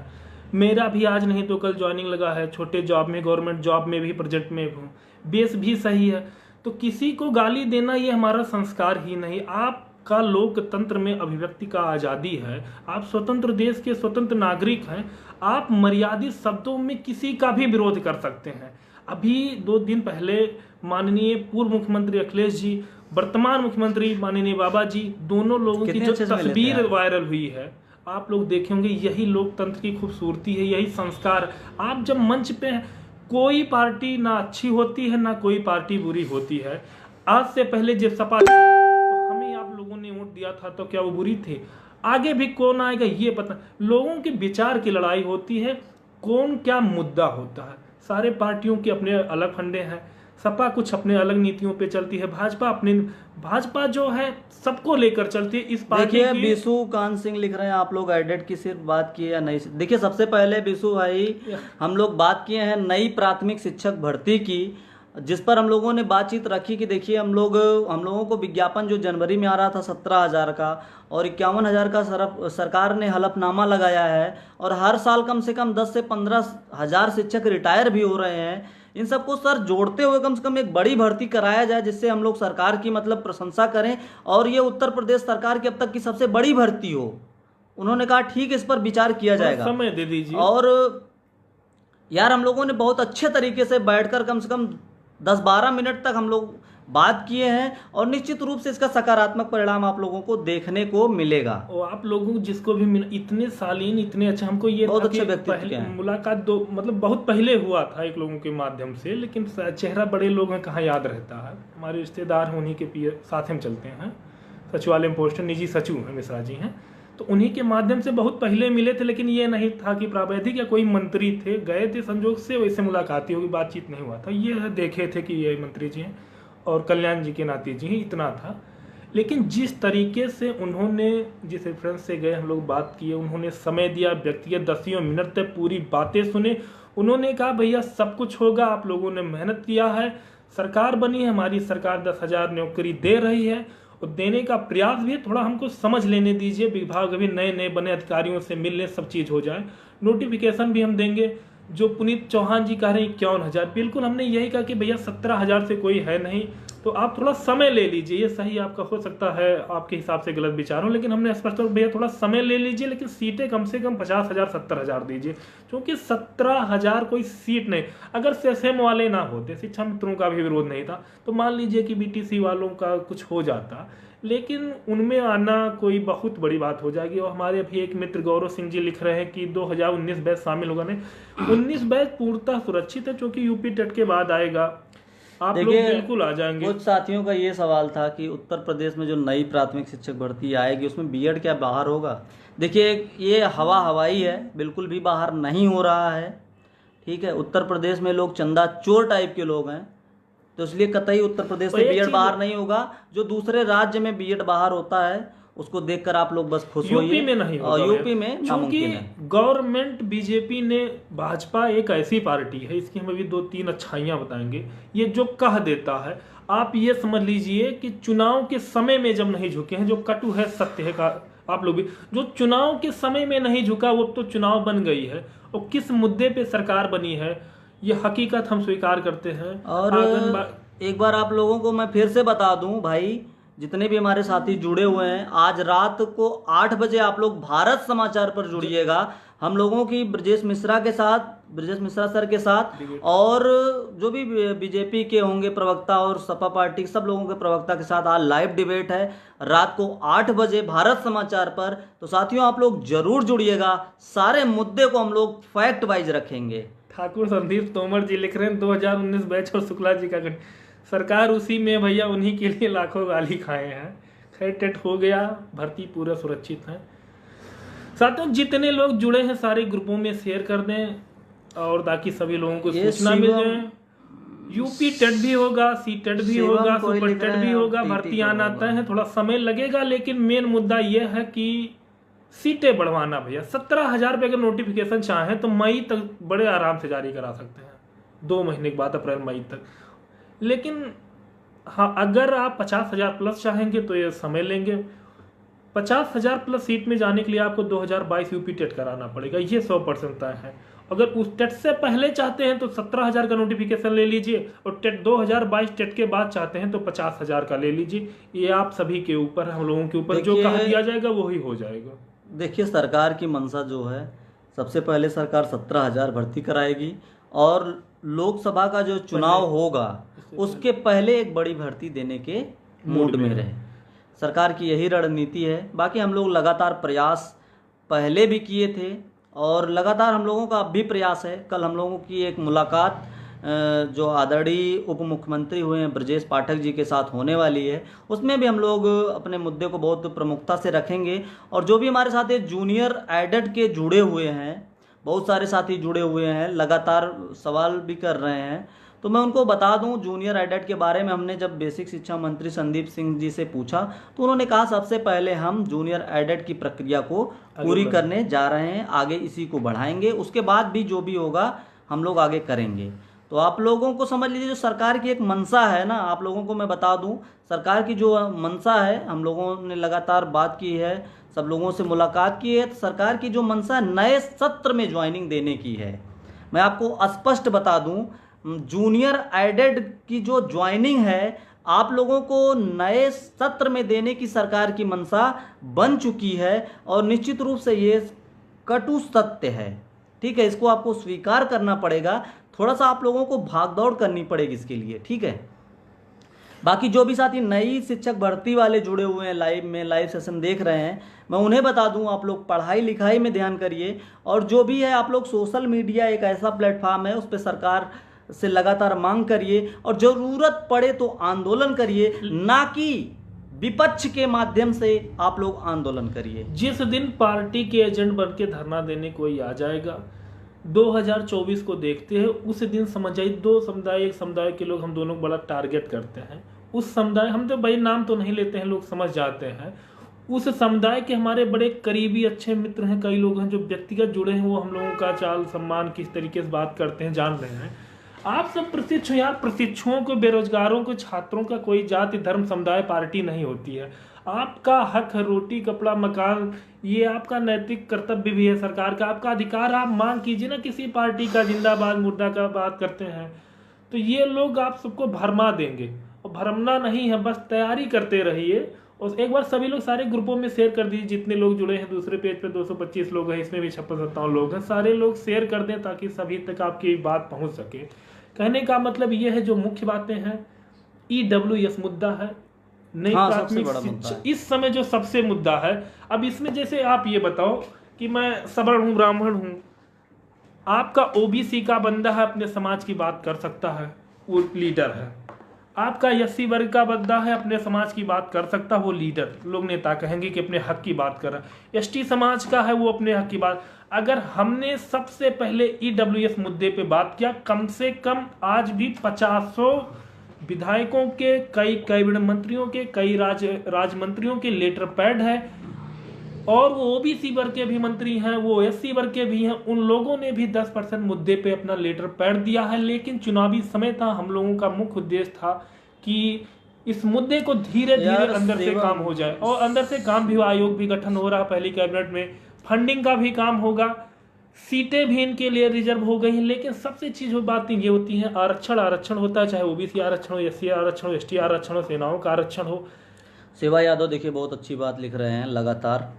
मेरा भी आज नहीं तो कल ज्वाइनिंग लगा है, छोटे जॉब में, गवर्नमेंट जॉब में भी, प्रोजेक्ट में हूँ, बेस भी सही है। तो किसी को गाली देना ये हमारा संस्कार ही नहीं। आप का लोकतंत्र में अभिव्यक्ति का आज़ादी है, आप स्वतंत्र देश के स्वतंत्र नागरिक हैं, आप मर्यादित शब्दों में किसी का भी विरोध कर सकते हैं। अभी 2 दिन पहले माननीय पूर्व मुख्यमंत्री अखिलेश जी, वर्तमान मुख्यमंत्री माननीय बाबा जी, दोनों लोगों की जो तस्वीर वायरल हुई है, आप लोग देखे होंगे। यही लोकतंत्र की खूबसूरती है, यही संस्कार। आप जब मंच पे, कोई पार्टी ना अच्छी होती है ना कोई पार्टी बुरी होती है। आज से पहले जब सपा लोगों ने वोट दिया था तो क्या वो बुरी थी? आगे भी कौन आएगा ये पता। लोगों के विचार की लड़ाई होती है, कौन क्या मुद्दा होता है। सारे पार्टियों के अपने अलग फंडे हैं, सपा कुछ अपने अलग नीतियों पे चलती है, भाजपा जो है सबको लेकर चलती है। इस पार्टी देखिए बिशु कान सिंह लिख रहे हैं, आप लोग एडेड की सिर्फ बात किए या नहीं। देखिए सबसे पहले बिशु भाई, हम लोग बात किए हैं नई प्राथमिक शिक्षक भर्ती की, जिस पर हम लोगों ने बातचीत रखी कि देखिए हम लोगों को विज्ञापन जो जनवरी में आ रहा था 17,000 का और 51,000 का सरकार ने हलफनामा लगाया है, और हर साल कम से कम 10 से 15,000 शिक्षक रिटायर भी हो रहे हैं। इन सबको सर जोड़ते हुए कम से कम एक बड़ी भर्ती कराया जाए, जिससे हम लोग सरकार की मतलब प्रशंसा करें और ये उत्तर प्रदेश सरकार की अब तक की सबसे बड़ी भर्ती हो। उन्होंने कहा ठीक, इस पर विचार किया जाएगा, समय दे दीजिए। और यार हम लोगों ने बहुत अच्छे तरीके से बैठकर कम से कम 10-12 मिनट तक हम लोग बात किए हैं, और निश्चित रूप से इसका सकारात्मक परिणाम आप लोगों को देखने को मिलेगा। और आप लोगों जिसको भी इतने सालीन, इतने अच्छे, हमको ये बहुत अच्छे व्यक्ति मुलाकात मतलब बहुत पहले हुआ था एक लोगों के माध्यम से, लेकिन चेहरा बड़े लोग हैं, कहाँ याद रहता है। हमारे रिश्तेदार हैं, उन्हीं के साथ हम चलते हैं, सचिवालय में पोस्ट निजी सचिव हैं, मिश्रा जी हैं, तो उन्हीं के माध्यम से बहुत पहले मिले थे। लेकिन ये नहीं था कि प्रावैधिक या कोई मंत्री थे, गए थे संजोग से, वैसे मुलाकात ही होगी, बातचीत नहीं हुआ था। ये देखे थे कि ये मंत्री जी हैं और कल्याण जी के नाती जी हैं, इतना था। लेकिन जिस तरीके से उन्होंने, जिस रेफरेंस से गए हम लोग बात किए, उन्होंने समय दिया, व्यक्तिगत 10 मिनट तक पूरी बातें सुने। उन्होंने कहा भैया सब कुछ होगा, आप लोगों ने मेहनत किया है, सरकार बनी है, हमारी सरकार 10,000 नौकरी दे रही है और देने का प्रयास भी है, थोड़ा हमको समझ लेने दीजिए, विभाग अभी नए नए बने, अधिकारियों से मिल लें, सब चीज़ हो जाए, नोटिफिकेशन भी हम देंगे। जो पुनीत चौहान जी कह रहे हैं 51,000, बिल्कुल हमने यही कहा कि भैया 17,000 से कोई है नहीं, तो आप थोड़ा समय ले लीजिए। ये सही आपका हो सकता है, आपके हिसाब से गलत विचार हो, लेकिन हमने स्पष्ट तौर पर भैया थोड़ा समय ले लीजिए, लेकिन सीटें कम से कम 50,000 70,000 दीजिए, क्योंकि 17,000 कोई सीट नहीं। अगर सेम वाले ना होते, शिक्षा मित्रों का भी विरोध नहीं था, तो मान लीजिए कि बीटीसी वालों का कुछ हो जाता, लेकिन उनमें आना कोई बहुत बड़ी बात हो जाएगी। और हमारे अभी एक मित्र गौरव सिंह जी लिख रहे हैं कि 2019 बैच शामिल होगा। नहीं, 19 बैच पूर्णतः सुरक्षित है, क्योंकि यूपी टेट के बाद आएगा, आप लोग बिल्कुल आ जाएंगे। कुछ साथियों का ये सवाल था कि उत्तर प्रदेश में जो नई प्राथमिक शिक्षक भर्ती आएगी उसमें बीएड क्या बाहर होगा। देखिए, ये हवाई है, बिल्कुल भी बाहर नहीं हो रहा है। ठीक है, उत्तर प्रदेश में लोग चंदा चोर टाइप के लोग हैं, तो इसलिए कतई उत्तर प्रदेश से बीएड बाहर नहीं होगा। जो दूसरे राज्य में बीएड बाहर होता है उसको देखकर आप लोग बस खुश होइए। यूपी में नहीं होगा, और यूपी में नामुमकिन है। गवर्नमेंट बीजेपी ने, भाजपा एक ऐसी पार्टी है, इसकी हम अभी 2-3 अच्छाइयां बताएंगे। ये जो कह देता है, आप ये समझ लीजिए कि चुनाव के समय में जब नहीं झुके हैं, जो कटु है सत्य है का आप लोग भी, जो चुनाव के समय में नहीं झुका वो तो चुनाव बन गई है, और किस मुद्दे पे सरकार बनी है ये हकीकत हम स्वीकार करते हैं। और एक बार आप लोगों को मैं फिर से बता दूं भाई, जितने भी हमारे साथी जुड़े हुए हैं, आज रात को 8 बजे आप लोग भारत समाचार पर जुड़िएगा। हम लोगों की ब्रजेश मिश्रा सर के साथ, और जो भी बीजेपी के होंगे प्रवक्ता और सपा पार्टी सब लोगों के प्रवक्ता के साथ आज लाइव डिबेट है रात को 8 बजे भारत समाचार पर। तो साथियों आप लोग जरूर जुड़िएगा, सारे मुद्दे को हम लोग फैक्ट वाइज रखेंगे। ठाकुर संदीप तोमर जी लिख रहे हैं 2019 बैच और शुक्ला जी का सरकार उसी में भैया, उन्हीं के लिए लाखों गाली खाए हैं। खैर टेट हो गया, भर्ती पूरा सुरक्षित है। साथियों जितने लोग जुड़े हैं सारे ग्रुपों में शेयर कर दें, और ताकि सभी लोगों को सूचना मिल जाए। यूपी टेट भी होगा, सी टेट भी होगा, सुपर टेट भी होगा, भर्ती आना तय है, थोड़ा समय लगेगा, लेकिन मेन मुद्दा यह है कि सीटें बढ़वाना भैया। 17,000 पे अगर नोटिफिकेशन चाहें तो मई तक बड़े आराम से जारी करा सकते हैं, 2 महीने के बाद, अप्रैल मई तक। लेकिन हाँ, अगर आप 50,000 प्लस चाहेंगे तो ये समय लेंगे। 50,000 प्लस सीट में जाने के लिए आपको 2022 यूपी टेट कराना पड़ेगा, ये 100% तय है। अगर उस टेट से पहले चाहते हैं तो 17,000 का नोटिफिकेशन ले लीजिए, और टेट 2022 टेट के बाद चाहते हैं तो 50,000 का ले लीजिए। ये आप सभी के ऊपर, हम लोगों के ऊपर, जो कहा दिया जाएगा वही हो जाएगा। देखिए, सरकार की मंशा जो है, सबसे पहले सरकार 17,000 भर्ती कराएगी, और लोकसभा का जो चुनाव होगा उसके पहले एक बड़ी भर्ती देने के मूड में रहे। सरकार की यही रणनीति है। बाकी हम लोग लगातार प्रयास पहले भी किए थे, और लगातार हम लोगों का अब भी प्रयास है। कल हम लोगों की एक मुलाकात जो आदरणीय उप मुख्यमंत्री हुए हैं ब्रजेश पाठक जी के साथ होने वाली है, उसमें भी हम लोग अपने मुद्दे को बहुत प्रमुखता से रखेंगे। और जो भी हमारे साथ जूनियर एडेड के जुड़े हुए हैं, बहुत सारे साथी जुड़े हुए हैं, लगातार सवाल भी कर रहे हैं, तो मैं उनको बता दूं, जूनियर एडेड के बारे में हमने जब बेसिक शिक्षा मंत्री संदीप सिंह जी से पूछा तो उन्होंने कहा सबसे पहले हम जूनियर एडेड की प्रक्रिया को पूरी करने जा रहे हैं, आगे इसी को बढ़ाएंगे, उसके बाद भी जो भी होगा हम लोग आगे करेंगे। तो आप लोगों को समझ लीजिए, जो सरकार की एक मंशा है ना, आप लोगों को मैं बता दूं, सरकार की जो मंशा है, हम लोगों ने लगातार बात की है, सब लोगों से मुलाकात की है, तो सरकार की जो मंशा नए सत्र में ज्वाइनिंग देने की है। मैं आपको स्पष्ट बता दूं, जूनियर एडेड की जो ज्वाइनिंग है आप लोगों को नए सत्र में देने की सरकार की मंशा बन चुकी है, और निश्चित रूप से ये कटु सत्य है। ठीक है, इसको आपको स्वीकार करना पड़ेगा, थोड़ा सा आप लोगों को भागदौड़ करनी पड़ेगी इसके लिए। ठीक है, बाकी जो भी साथी नई शिक्षक भर्ती वाले जुड़े हुए हैं, लाइव सेशन देख रहे हैं, मैं उन्हें बता दूं, आप लोग पढ़ाई लिखाई में ध्यान करिए, और जो भी है आप लोग सोशल मीडिया एक ऐसा प्लेटफॉर्म है, उस पर सरकार से लगातार मांग करिए, और जरूरत पड़े तो आंदोलन करिए, ना कि विपक्ष के माध्यम से आप लोग आंदोलन करिए। जिस दिन पार्टी के एजेंट बन के धरना देने कोई आ जाएगा, 2024 को देखते हैं, उस दिन समझ आइए 2 समुदाय, एक समुदाय के लोग हम दोनों को बड़ा टारगेट करते हैं, उस समुदाय, हम तो भाई नाम तो नहीं लेते हैं, लोग समझ जाते हैं, उस समुदाय के हमारे बड़े करीबी अच्छे मित्र हैं, कई लोग हैं जो व्यक्तिगत जुड़े हैं, वो हम लोगों का चाल सम्मान किस तरीके से बात करते हैं जान रहे हैं। आप सब प्रशिक्षु यार, प्रशिक्षुओं को, बेरोजगारों को, छात्रों का कोई जाति धर्म समुदाय पार्टी नहीं होती है। आपका हक है, रोटी कपड़ा मकान, ये आपका नैतिक कर्तव्य भी है, सरकार का आपका अधिकार। आप मांग कीजिए ना किसी पार्टी का, जिंदाबाद मुर्दाबाद करते हैं तो ये लोग आप सबको भरमा देंगे, और भरमना नहीं है, बस तैयारी करते रहिए। और एक बार सभी लोग सारे ग्रुपों में शेयर कर दीजिए, जितने लोग जुड़े हैं, दूसरे पेज पे 225 लोग हैं, इसमें भी 56-57 लोग हैं, सारे लोग शेयर कर दें ताकि सभी तक आपकी बात पहुंच सके। कहने का मतलब ये है, जो मुख्य बातें हैं, EWS मुद्दा है, नई प्राथमिक शिक्षा इस समय जो सबसे मुद्दा है। अब इसमें जैसे आप ये बताओ कि मैं सवर्ण हूँ, ब्राह्मण हूँ, आपका OBC का बंदा है, अपने समाज की बात कर सकता है, वो लीडर है। आपका SC वर्ग का बंदा है, अपने समाज की बात कर सकता है, वो लीडर, लोग नेता कहेंगे कि अपने हक की बात कर रहा है। ST समाज का है, वो अपने हक की बात। अगर हमने सबसे पहले EWS मुद्दे पे बात किया, कम से कम आज भी 50 विधायकों के, कई कैबिनेट मंत्रियों के, कई राज्य मंत्रियों के लेटर पैड है, और वो OBC वर्ग के भी मंत्री हैं, वो SC वर्ग के भी हैं, उन लोगों ने भी 10% मुद्दे पे अपना लेटर पैड दिया है। लेकिन चुनावी समय था, हम लोगों का मुख्य उद्देश्य था कि इस मुद्दे को धीरे धीरे अंदर से काम हो जाए, और अंदर से काम भी, आयोग भी गठन हो रहा है पहली कैबिनेट में, फंडिंग का भी काम होगा, सीटें भी इनके लिए रिजर्व हो गई हैं। लेकिन सबसे चीज बातें ये होती हैं, आरक्षण होता है, चाहे OBC आरक्षण हो, SC आरक्षण हो, ST आरक्षण हो, सेनाओं का आरक्षण हो। सेवा यादव देखिए बहुत अच्छी बात लिख रहे हैं लगातार।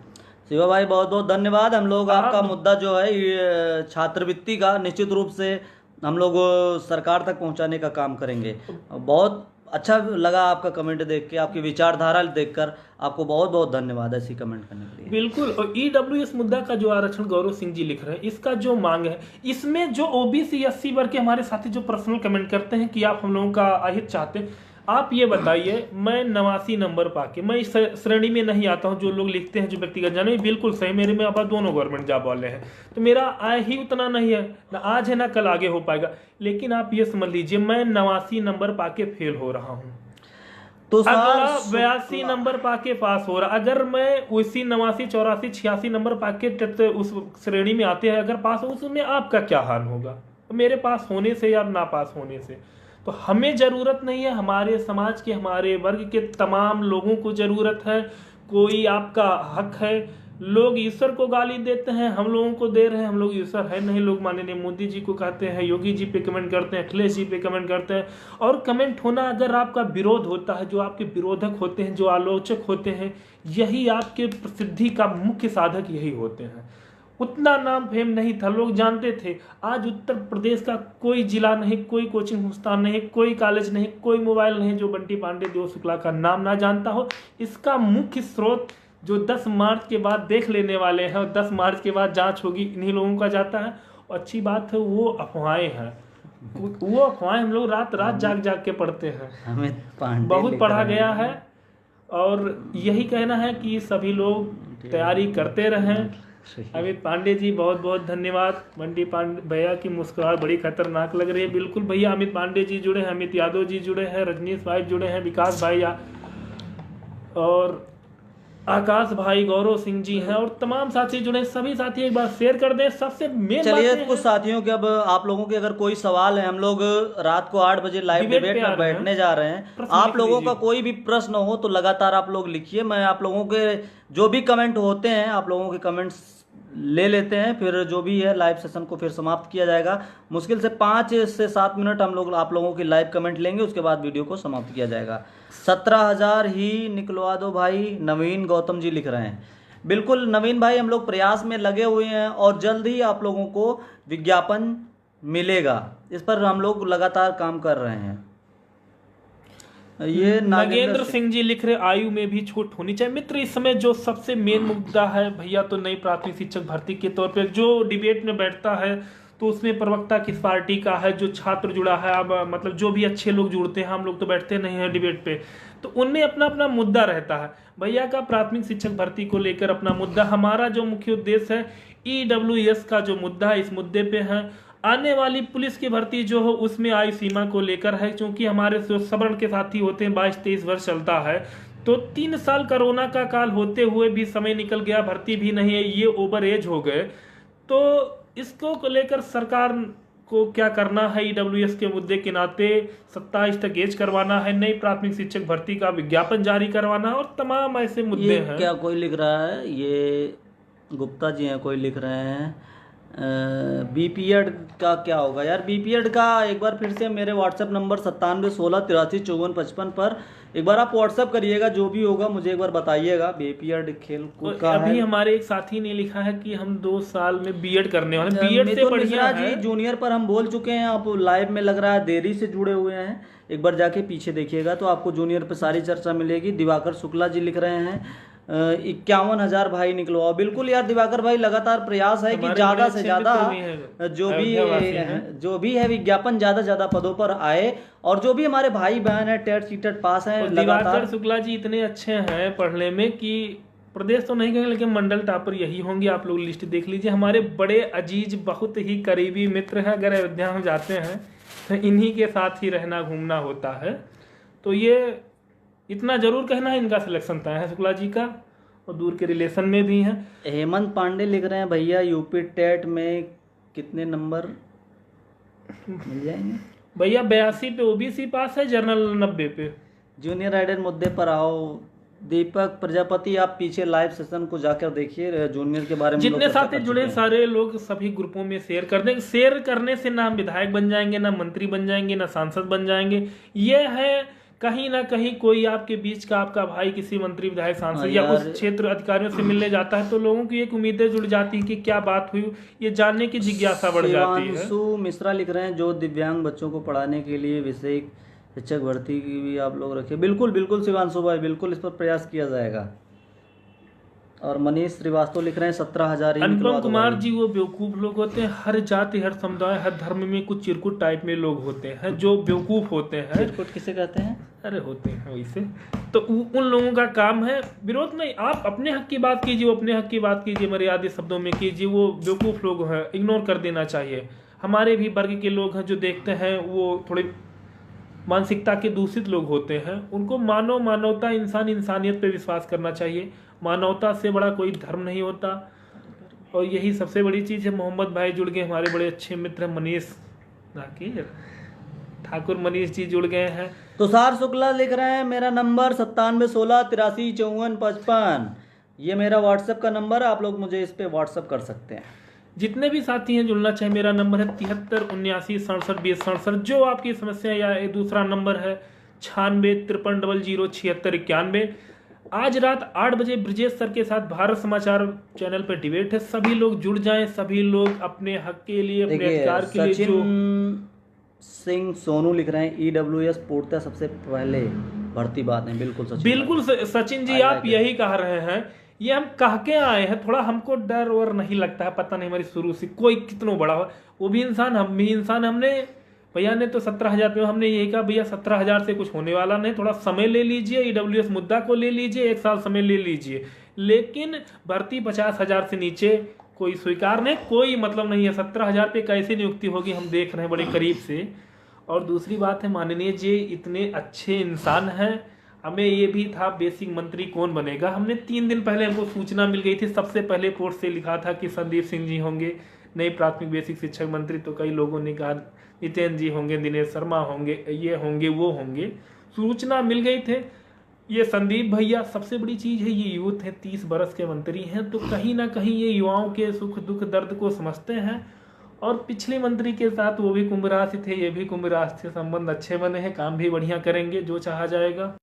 शिवा भाई बहुत बहुत धन्यवाद। हम लोग आपका मुद्दा जो है ये छात्रवृत्ति का, निश्चित रूप से हम लोग सरकार तक पहुंचाने का काम करेंगे। बहुत अच्छा लगा आपका कमेंट देख के, आपकी विचारधारा देखकर, आपको बहुत बहुत धन्यवाद ऐसी कमेंट करने के लिए। बिल्कुल। और EWS मुद्दा का जो आरक्षण गौरव सिंह जी लिख रहे हैं, इसका जो मांग है, इसमें जो OBC SC वर्ग के हमारे साथी जो पर्सनल कमेंट करते हैं कि आप हम लोगों का अहित चाहते हैं, आप ये बताइए, मैं 89 नंबर पाके मैं इस श्रेणी में नहीं आता हूँ। जो लोग लिखते हैं, जो व्यक्तिगत जाने, बिल्कुल सही, मेरे में अब दोनों गवर्नमेंट जॉब वाले हैं, तो मेरा आय ही उतना नहीं है, ना आज है ना कल आगे हो पाएगा। लेकिन आप ये समझ लीजिए, मैं 89 नंबर पाके फेल हो रहा हूँ, तो अगला 82 नंबर पाके पास हो रहा। अगर मैं उसी 89, 84, 86 नंबर पाके उस श्रेणी में आते हैं, अगर पास हो, उसमें आपका क्या हाल होगा, मेरे पास होने से या ना पास होने से। तो हमें जरूरत नहीं है, हमारे समाज के, हमारे वर्ग के तमाम लोगों को जरूरत है। कोई आपका हक है। लोग ईश्वर को गाली देते हैं, हम लोगों को दे रहे हैं, हम लोग ईश्वर है नहीं। लोग माननीय मोदी जी को कहते हैं, योगी जी पे कमेंट करते हैं, अखिलेश जी पे कमेंट करते हैं। और कमेंट होना, अगर आपका विरोध होता है, जो आपके विरोधक होते हैं, जो आलोचक होते हैं, यही आपके प्रसिद्धि का मुख्य साधक यही होते हैं। उतना नाम फेम नहीं था, लोग जानते थे। आज उत्तर प्रदेश का कोई जिला नहीं, कोई कोचिंग संस्थान नहीं, कोई कॉलेज नहीं, कोई मोबाइल नहीं जो बंटी पांडे देव शुक्ला का नाम ना जानता हो। इसका मुख्य स्रोत जो 10 मार्च के बाद देख लेने वाले हैं, और 10 मार्च के बाद जांच होगी, इन्हीं लोगों का जाता है। और अच्छी बात है, वो अफवाहें हैं, वो अफवाहें हम लोग रात रात जाग के पढ़ते हैं, हमें बहुत पढ़ा गया है। और यही कहना है कि सभी लोग तैयारी करते रहें। अमित पांडे जी बहुत बहुत धन्यवाद। बंटी पांडे भैया की मुस्कुराहट बड़ी खतरनाक लग रही है। बिल्कुल भैया, अमित पांडे जी जुड़े हैं, अमित यादव जी जुड़े हैं, रजनीश भाई जुड़े हैं, विकास भाई और आकाश भाई, गौरव सिंह जी हैं, और तमाम साथी जुड़े। सभी साथी एक बार शेयर कर दें। सबसे मेन चलिए कुछ साथियों के, अब आप लोगों के अगर कोई सवाल है, हम लोग रात को 8 बजे लाइव डिबेट में बैठने जा रहे हैं। आप लोगों का कोई भी प्रश्न हो तो लगातार आप लोग लिखिए। मैं आप लोगों के जो भी कमेंट होते हैं, आप लोगों के कमेंट्स ले लेते हैं, फिर जो भी है लाइव सेशन को फिर समाप्त किया जाएगा। मुश्किल से 5 से 7 मिनट हम लोग आप लोगों की लाइव कमेंट लेंगे, उसके बाद वीडियो को समाप्त किया जाएगा। 17,000 ही निकलवा दो भाई, नवीन गौतम जी लिख रहे हैं। बिल्कुल नवीन भाई, हम लोग प्रयास में लगे हुए हैं और जल्द ही आप लोगों को विज्ञापन मिलेगा। इस पर हम लोग लगातार काम कर रहे हैं। ये नागेंद्र सिंह जी लिख रहे, आयु में भी छूट होनी चाहिए। मित्र, इस समय जो सबसे मेन मुद्दा है भैया, तो नई प्राथमिक शिक्षक भर्ती के तौर पे जो डिबेट में बैठता है, तो उसमें प्रवक्ता किस पार्टी का है, जो छात्र जुड़ा है, अब मतलब जो भी अच्छे लोग जुड़ते हैं, हम लोग तो बैठते नहीं हैं डिबेट पे, तो उनमें अपना अपना मुद्दा रहता है। भैया का प्राथमिक शिक्षक भर्ती को लेकर अपना मुद्दा, हमारा जो मुख्य उद्देश्य है EWS का जो मुद्दा है, इस मुद्दे पे है। आने वाली पुलिस की भर्ती जो हो उसमें आयु सीमा को लेकर है, क्योंकि हमारे जो सवर्ण के साथी होते हैं 22-23 वर्ष चलता है, तो 3 साल कोरोना का काल होते हुए भी समय निकल गया, भर्ती भी नहीं है, ये ओवर एज हो गए। तो इसको लेकर सरकार को क्या करना है, ईडब्ल्यूएस के मुद्दे के नाते 27 तक एज करवाना है, नई प्राथमिक शिक्षक भर्ती का विज्ञापन जारी करवाना है और तमाम ऐसे मुद्दे ये हैं। क्या कोई लिख रहा है, ये गुप्ता जी हैं कोई लिख रहे हैं, बीपीएड का क्या होगा यार। बीपीएड का एक बार फिर से मेरे व्हाट्सएप नंबर 9716835455 पर एक बार आप व्हाट्सएप करिएगा, जो भी होगा मुझे एक बार बताइएगा। बीपीएड खेल कूद का अभी है। हमारे एक साथी ने लिखा है कि हम 2 साल में बीएड करने वाले, बीएड से मिथुन बढ़िया मिश्रा जी है। जूनियर पर हम बोल चुके हैं, आप लाइव में लग रहा है देरी से जुड़े हुए हैं, एक बार जाके पीछे देखिएगा तो आपको जूनियर पर सारी चर्चा मिलेगी। दिवाकर शुक्ला जी लिख रहे हैं 51,000 भाई निकलवाओ। बिल्कुल यार दिवाकर भाई, लगातार प्रयास है कि हमारे ज्यादा बड़े से अच्छे ज्यादा मित्र भी हैं, जो भी है विज्ञापन ज्यादा ज्यादा पदों पर आए, और जो भी हमारे भाई बहन है टेट सीटेट पास हैं और लगातार। दिवाकर शुक्ला जी इतने अच्छे हैं पढ़ने में कि प्रदेश तो नहीं कहेंगे लेकिन मंडल टॉपर यही होंगे। आप लोग लिस्ट देख लीजिए, हमारे बड़े अजीज बहुत ही करीबी मित्र हैं। अगर अयोध्या हम जाते हैं तो इन्हीं के साथ ही रहना घूमना होता है। तो ये इतना जरूर कहना है, इनका सिलेक्शन तय है शुक्ला जी का, और दूर के रिलेशन में भी हैं। हेमंत पांडे लिख रहे हैं भैया यूपी टेट में कितने नंबर मिल जाएंगे भैया 82 पे ओबीसी पास है, जनरल 90 पे। जूनियर आइडल मुद्दे पर आओ। दीपक प्रजापति आप पीछे लाइव सेशन को जाकर देखिए, जूनियर के बारे में जितने लोग चर्चा साथी कर जुड़े चुके हैं। सारे लोग सभी ग्रुपों में शेयर कर देंगे। शेयर करने से ना हम विधायक बन जाएंगे, ना मंत्री बन जाएंगे, ना सांसद बन जाएंगे। ये है कहीं ना कहीं कोई आपके बीच का आपका भाई किसी मंत्री विधायक सांसद या उस क्षेत्र अधिकारियों से मिलने जाता है तो लोगों की एक उम्मीदें जुड़ जाती है कि क्या बात हुई, ये जानने की जिज्ञासा बढ़ जाती है। शिवांशु मिश्रा लिख रहे हैं जो दिव्यांग बच्चों को पढ़ाने के लिए विशेष शिक्षक भर्ती की भी आप लोग रखें। बिल्कुल बिल्कुल शिवांशु भाई, बिल्कुल इस पर प्रयास किया जाएगा। और मनीष श्रीवास्तव लिख रहे हैं 17,000 ही निकलवा अनुपम दो कुमार भाई। जी वो बेवकूफ लोग होते हैं, हर जाति हर समुदाय हर धर्म में कुछ चिरकुट टाइप में लोग होते हैं जो बेवकूफ होते हैं। चिरकुट किसे कहते हैं? अरे होते हैं वैसे, तो उन लोगों का काम है विरोध नहीं। आप अपने हक की बात कीजिए, वो अपने हक की बात कीजिए, मर्यादित शब्दों में कीजिए। वो बेवकूफ लोग हैं, इग्नोर कर देना चाहिए। हमारे भी वर्ग के लोग हैं जो देखते हैं वो थोड़े मानसिकता के दूषित लोग होते हैं, उनको मानवता इंसानियत पे विश्वास करना चाहिए। मानवता से बड़ा कोई धर्म नहीं होता, और यही सबसे बड़ी चीज़ है। मोहम्मद भाई जुड़ गए, हमारे बड़े अच्छे मित्र मनीष ठाकुर मनीष जी जुड़ गए हैं। तुषार शुक्ला लिख रहे हैं मेरा नंबर 9716835455, ये मेरा व्हाट्सएप का नंबर है, आप लोग मुझे इस पे व्हाट्सएप कर सकते हैं। जितने भी साथी हैं जुड़ना चाहिए। मेरा नंबर है 7379672067। जो आपकी समस्या या एक दूसरा नंबर है 9653007691। आज रात 8 बजे ब्रजेश सर के साथ भारत समाचार चैनल पर डिबेट है, सभी लोग जुड़ जाएं। सभी लोग अपने हक के लिए, अपने अधिकार के लिए। सचिन सिंह सोनू लिख रहे हैं ईडब्ल्यूएस पूर्णतः सबसे पहले भर्ती बात है। बिल्कुल सचिन, बिल्कुल सचिन जी आप यही कह रहे हैं, ये हम कह के आए हैं। थोड़ा हमको डर और नहीं लगता है, पता नहीं हमारी शुरू से कोई कितना बड़ा हो, वो भी इंसान हम भी इंसान। हमने भैया ने तो 17,000 पे, हमने यही कहा भैया 17,000 से कुछ होने वाला नहीं, थोड़ा समय ले लीजिए, ईडब्ल्यूएस मुद्दा को ले लीजिए, 1 साल समय ले लीजिए, लेकिन भर्ती 50,000 से नीचे कोई स्वीकार नहीं, कोई मतलब नहीं है। 17,000 पे कैसे नियुक्ति होगी हम देख रहे हैं बड़े करीब से। और दूसरी बात है, माननीय जी इतने अच्छे इंसान हैं, हमें ये भी था बेसिक मंत्री कौन बनेगा। हमने 3 दिन पहले हमको सूचना मिल गई थी, सबसे पहले पोस्ट से लिखा था कि संदीप सिंह जी होंगे नए प्राथमिक बेसिक शिक्षक मंत्री। तो कई लोगों ने कहा नितिन जी होंगे, दिनेश शर्मा होंगे, ये होंगे वो होंगे, सूचना मिल गई थे। ये संदीप भैया सबसे बड़ी चीज़ है, ये यूथ है, 30 बरस के मंत्री हैं, तो कहीं ना कहीं ये युवाओं के सुख दुख दर्द को समझते हैं। और पिछले मंत्री के साथ वो भी कुंभ राशि थे, ये भी कुंभ राशि थे, संबंध अच्छे बने हैं, काम भी बढ़िया करेंगे जो चाहा जाएगा।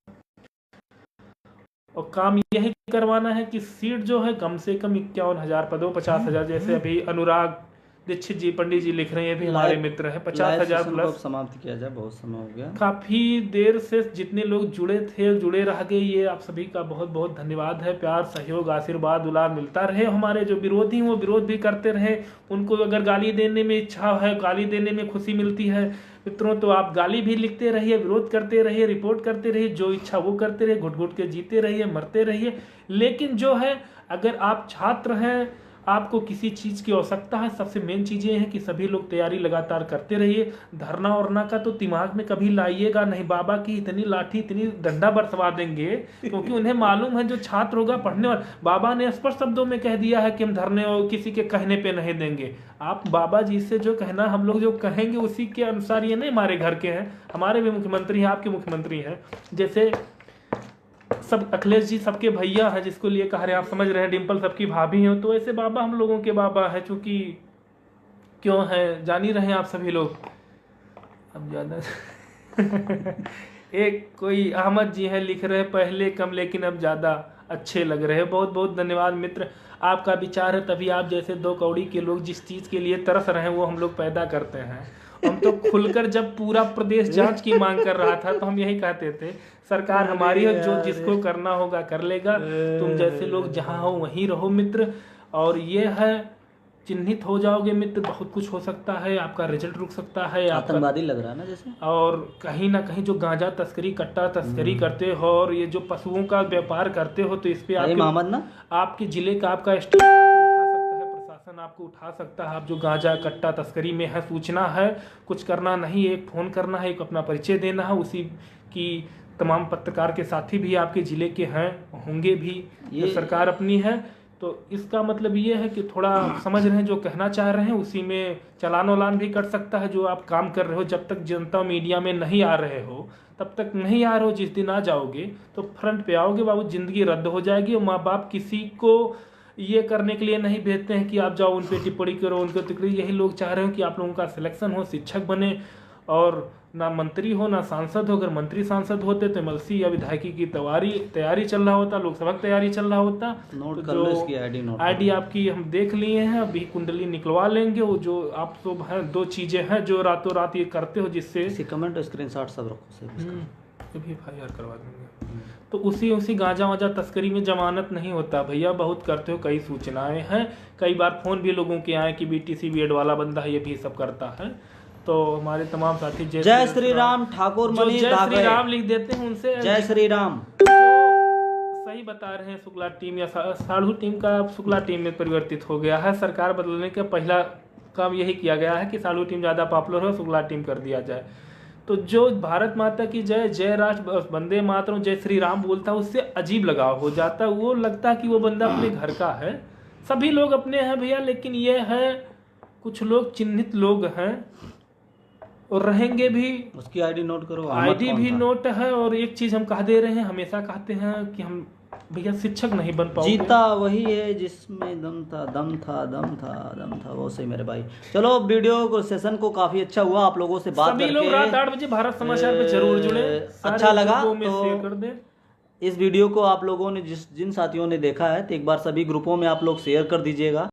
और काम यही करवाना है कि सीट जो है कम से कम 51,000 पदों 50,000, जैसे अभी अनुराग दीक्षित जी पंडित जी लिख रहे हैं, ये भी हमारे मित्र हैं, 50,000 प्लस। समाप्त किया जाए, बहुत समय हो गया। काफी देर से जितने लोग जुड़े थे जुड़े रह गए, ये आप सभी का बहुत बहुत धन्यवाद है। प्यार सहयोग आशीर्वाद दुलार मिलता रहे। हमारे जो विरोधी वो विरोध भी करते रहे, उनको अगर गाली देने में इच्छा है, गाली देने में खुशी मिलती है मित्रों, तो आप गाली भी लिखते रहिए, विरोध करते रहिए, रिपोर्ट करते रहिए, जो इच्छा वो करते रहिए, घुट घुट के जीते रहिए, मरते रहिए। लेकिन जो है, अगर आप छात्र हैं, आपको किसी चीज़ की आवश्यकता है, सबसे मेन चीज़ें हैं कि सभी लोग तैयारी लगातार करते रहिए। धरना वरना का तो दिमाग में कभी लाइएगा नहीं, बाबा की इतनी लाठी इतनी डंडा बरसवा देंगे, क्योंकि उन्हें मालूम है जो छात्र होगा पढ़ने वाला, बाबा ने स्पष्ट शब्दों में कह दिया है कि हम धरने और किसी के कहने पे नहीं देंगे। आप बाबा जी से जो कहना, हम लोग जो कहेंगे उसी के अनुसार, ये नहीं हमारे घर के हैं, हमारे भी मुख्यमंत्री हैं, आपके मुख्यमंत्री हैं, जैसे सब अखिलेश जी सबके भैया हैं, जिसको लिए कह रहे हैं आप समझ रहे हैं, डिम्पल सबकी भाभी हैं, तो ऐसे बाबा हम लोगों के बाबा है, चूंकि क्यों है जान ही रहे हैं आप सभी लोग। अब ज्यादा एक कोई अहमद जी हैं लिख रहे हैं, पहले कम लेकिन अब ज्यादा अच्छे लग रहे हैं। बहुत बहुत धन्यवाद मित्र, आपका विचार है तभी आप जैसे 2 कौड़ी के लोग जिस चीज के लिए तरस रहे हैं वो हम लोग पैदा करते हैं। हम तो खुलकर जब पूरा प्रदेश जांच की मांग कर रहा था तो हम यही कहते थे सरकार हमारी है, जो जिसको करना होगा कर लेगा, तुम जैसे लोग जहाँ हो वहीं रहो मित्र। और ये है, चिन्हित हो जाओगे मित्र, बहुत कुछ हो सकता है, आपका रिजल्ट रुक सकता है, आतंकवादी लग रहा है ना जैसे। और कहीं ना कहीं जो गांजा तस्करी, कट्टा तस्करी करते हो और ये जो पशुओं का व्यापार करते हो, तो इस पे आपके जिले का आपका स्टेट प्रशासन आपको उठा सकता है। आप जो गांजा कट्टा तस्करी में है, सूचना है, कुछ करना नहीं, एक फ़ोन करना है, एक अपना परिचय देना है, उसी की तमाम पत्रकार के साथी भी आपके ज़िले के हैं, होंगे भी, ये सरकार अपनी है। तो इसका मतलब ये है कि थोड़ा समझ रहे हैं, जो कहना चाह रहे हैं उसी में चालान वालान भी कट सकता है। जो आप काम कर रहे हो, जब तक जनता मीडिया में नहीं आ रहे हो तब तक नहीं आ रहे हो, जिस दिन आ जाओगे तो फ्रंट पे आओगे बाबू, ज़िंदगी रद्द हो जाएगी। और माँ बाप किसी को ये करने के लिए नहीं भेजते हैं कि आप जाओ उन पे टिप्पणी करो, उनको तिकड़ी। यही लोग चाह रहे हो कि आप लोगों का सिलेक्शन हो, शिक्षक बने, और ना मंत्री हो ना सांसद हो। अगर मंत्री सांसद होते तो एमएलसी या विधायकी की तैयारी चल रहा होता, लोकसभा की तैयारी चल रहा होता। नोट कर लो इसकी आईडी आपकी हम देख लिए हैं, अभी कुंडली निकलवा लेंगे। वो जो आप तो हैं, 2 चीजें हैं जो रातों रात ये करते हो, जिससे कमेंट स्क्रीनशॉट सब रखो, अभी FIR करवा देंगे। तो उसी गांजा वाजा तस्करी में जमानत नहीं होता भैया, बहुत करते हो। कई सूचनाएं हैं, कई बार फोन भी लोगों के आए कि BTC बीएड वाला बंदा है, ये भी सब करता है। तो हमारे तमाम साथी जय श्री राम ठाकुर मनीष जय श्री राम लिख देते हैं, उनसे जय श्री राम सही बता रहे हैं। शुक्ला टीम या साधु टीम का शुक्ला टीम में परिवर्तित हो गया है। सरकार बदलने का पहला काम यही किया गया है कि साधु टीम ज़्यादा पॉपुलर हो, शुक्ला टीम कर दिया जाए। तो जो भारत माता की जय, जय राष्ट्र, वंदे मातरम, जय श्री राम बोलता है, उससे अजीब लगाव हो जाता है। वो लगता है कि वो बंदा अपने घर का है। सभी लोग अपने हैं भैया, लेकिन ये है कुछ लोग चिन्हित लोग हैं और रहेंगे भी। उसकी आईडी नोट करो, आईडी भी नोट है। और एक चीज हम कह दे रहे हैं, हमेशा कहते हैं कि हम भैया शिक्षक नहीं बन पाओगे। जीता वही है जिसमें दम था, दम था, दम था, दम था, वो सही मेरे भाई। चलो, वीडियो को सेशन को काफी अच्छा हुआ, आप लोगों से बात करके। सभी लोग रात 8 बजे भारत समाचार पे जरूर जुड़े, अच्छा लगा तो शेयर कर दें। इस वीडियो को आप लोगों ने जिन साथियों ने देखा है, तो एक बार सभी ग्रुपों में आप लोग शेयर कर दीजिएगा।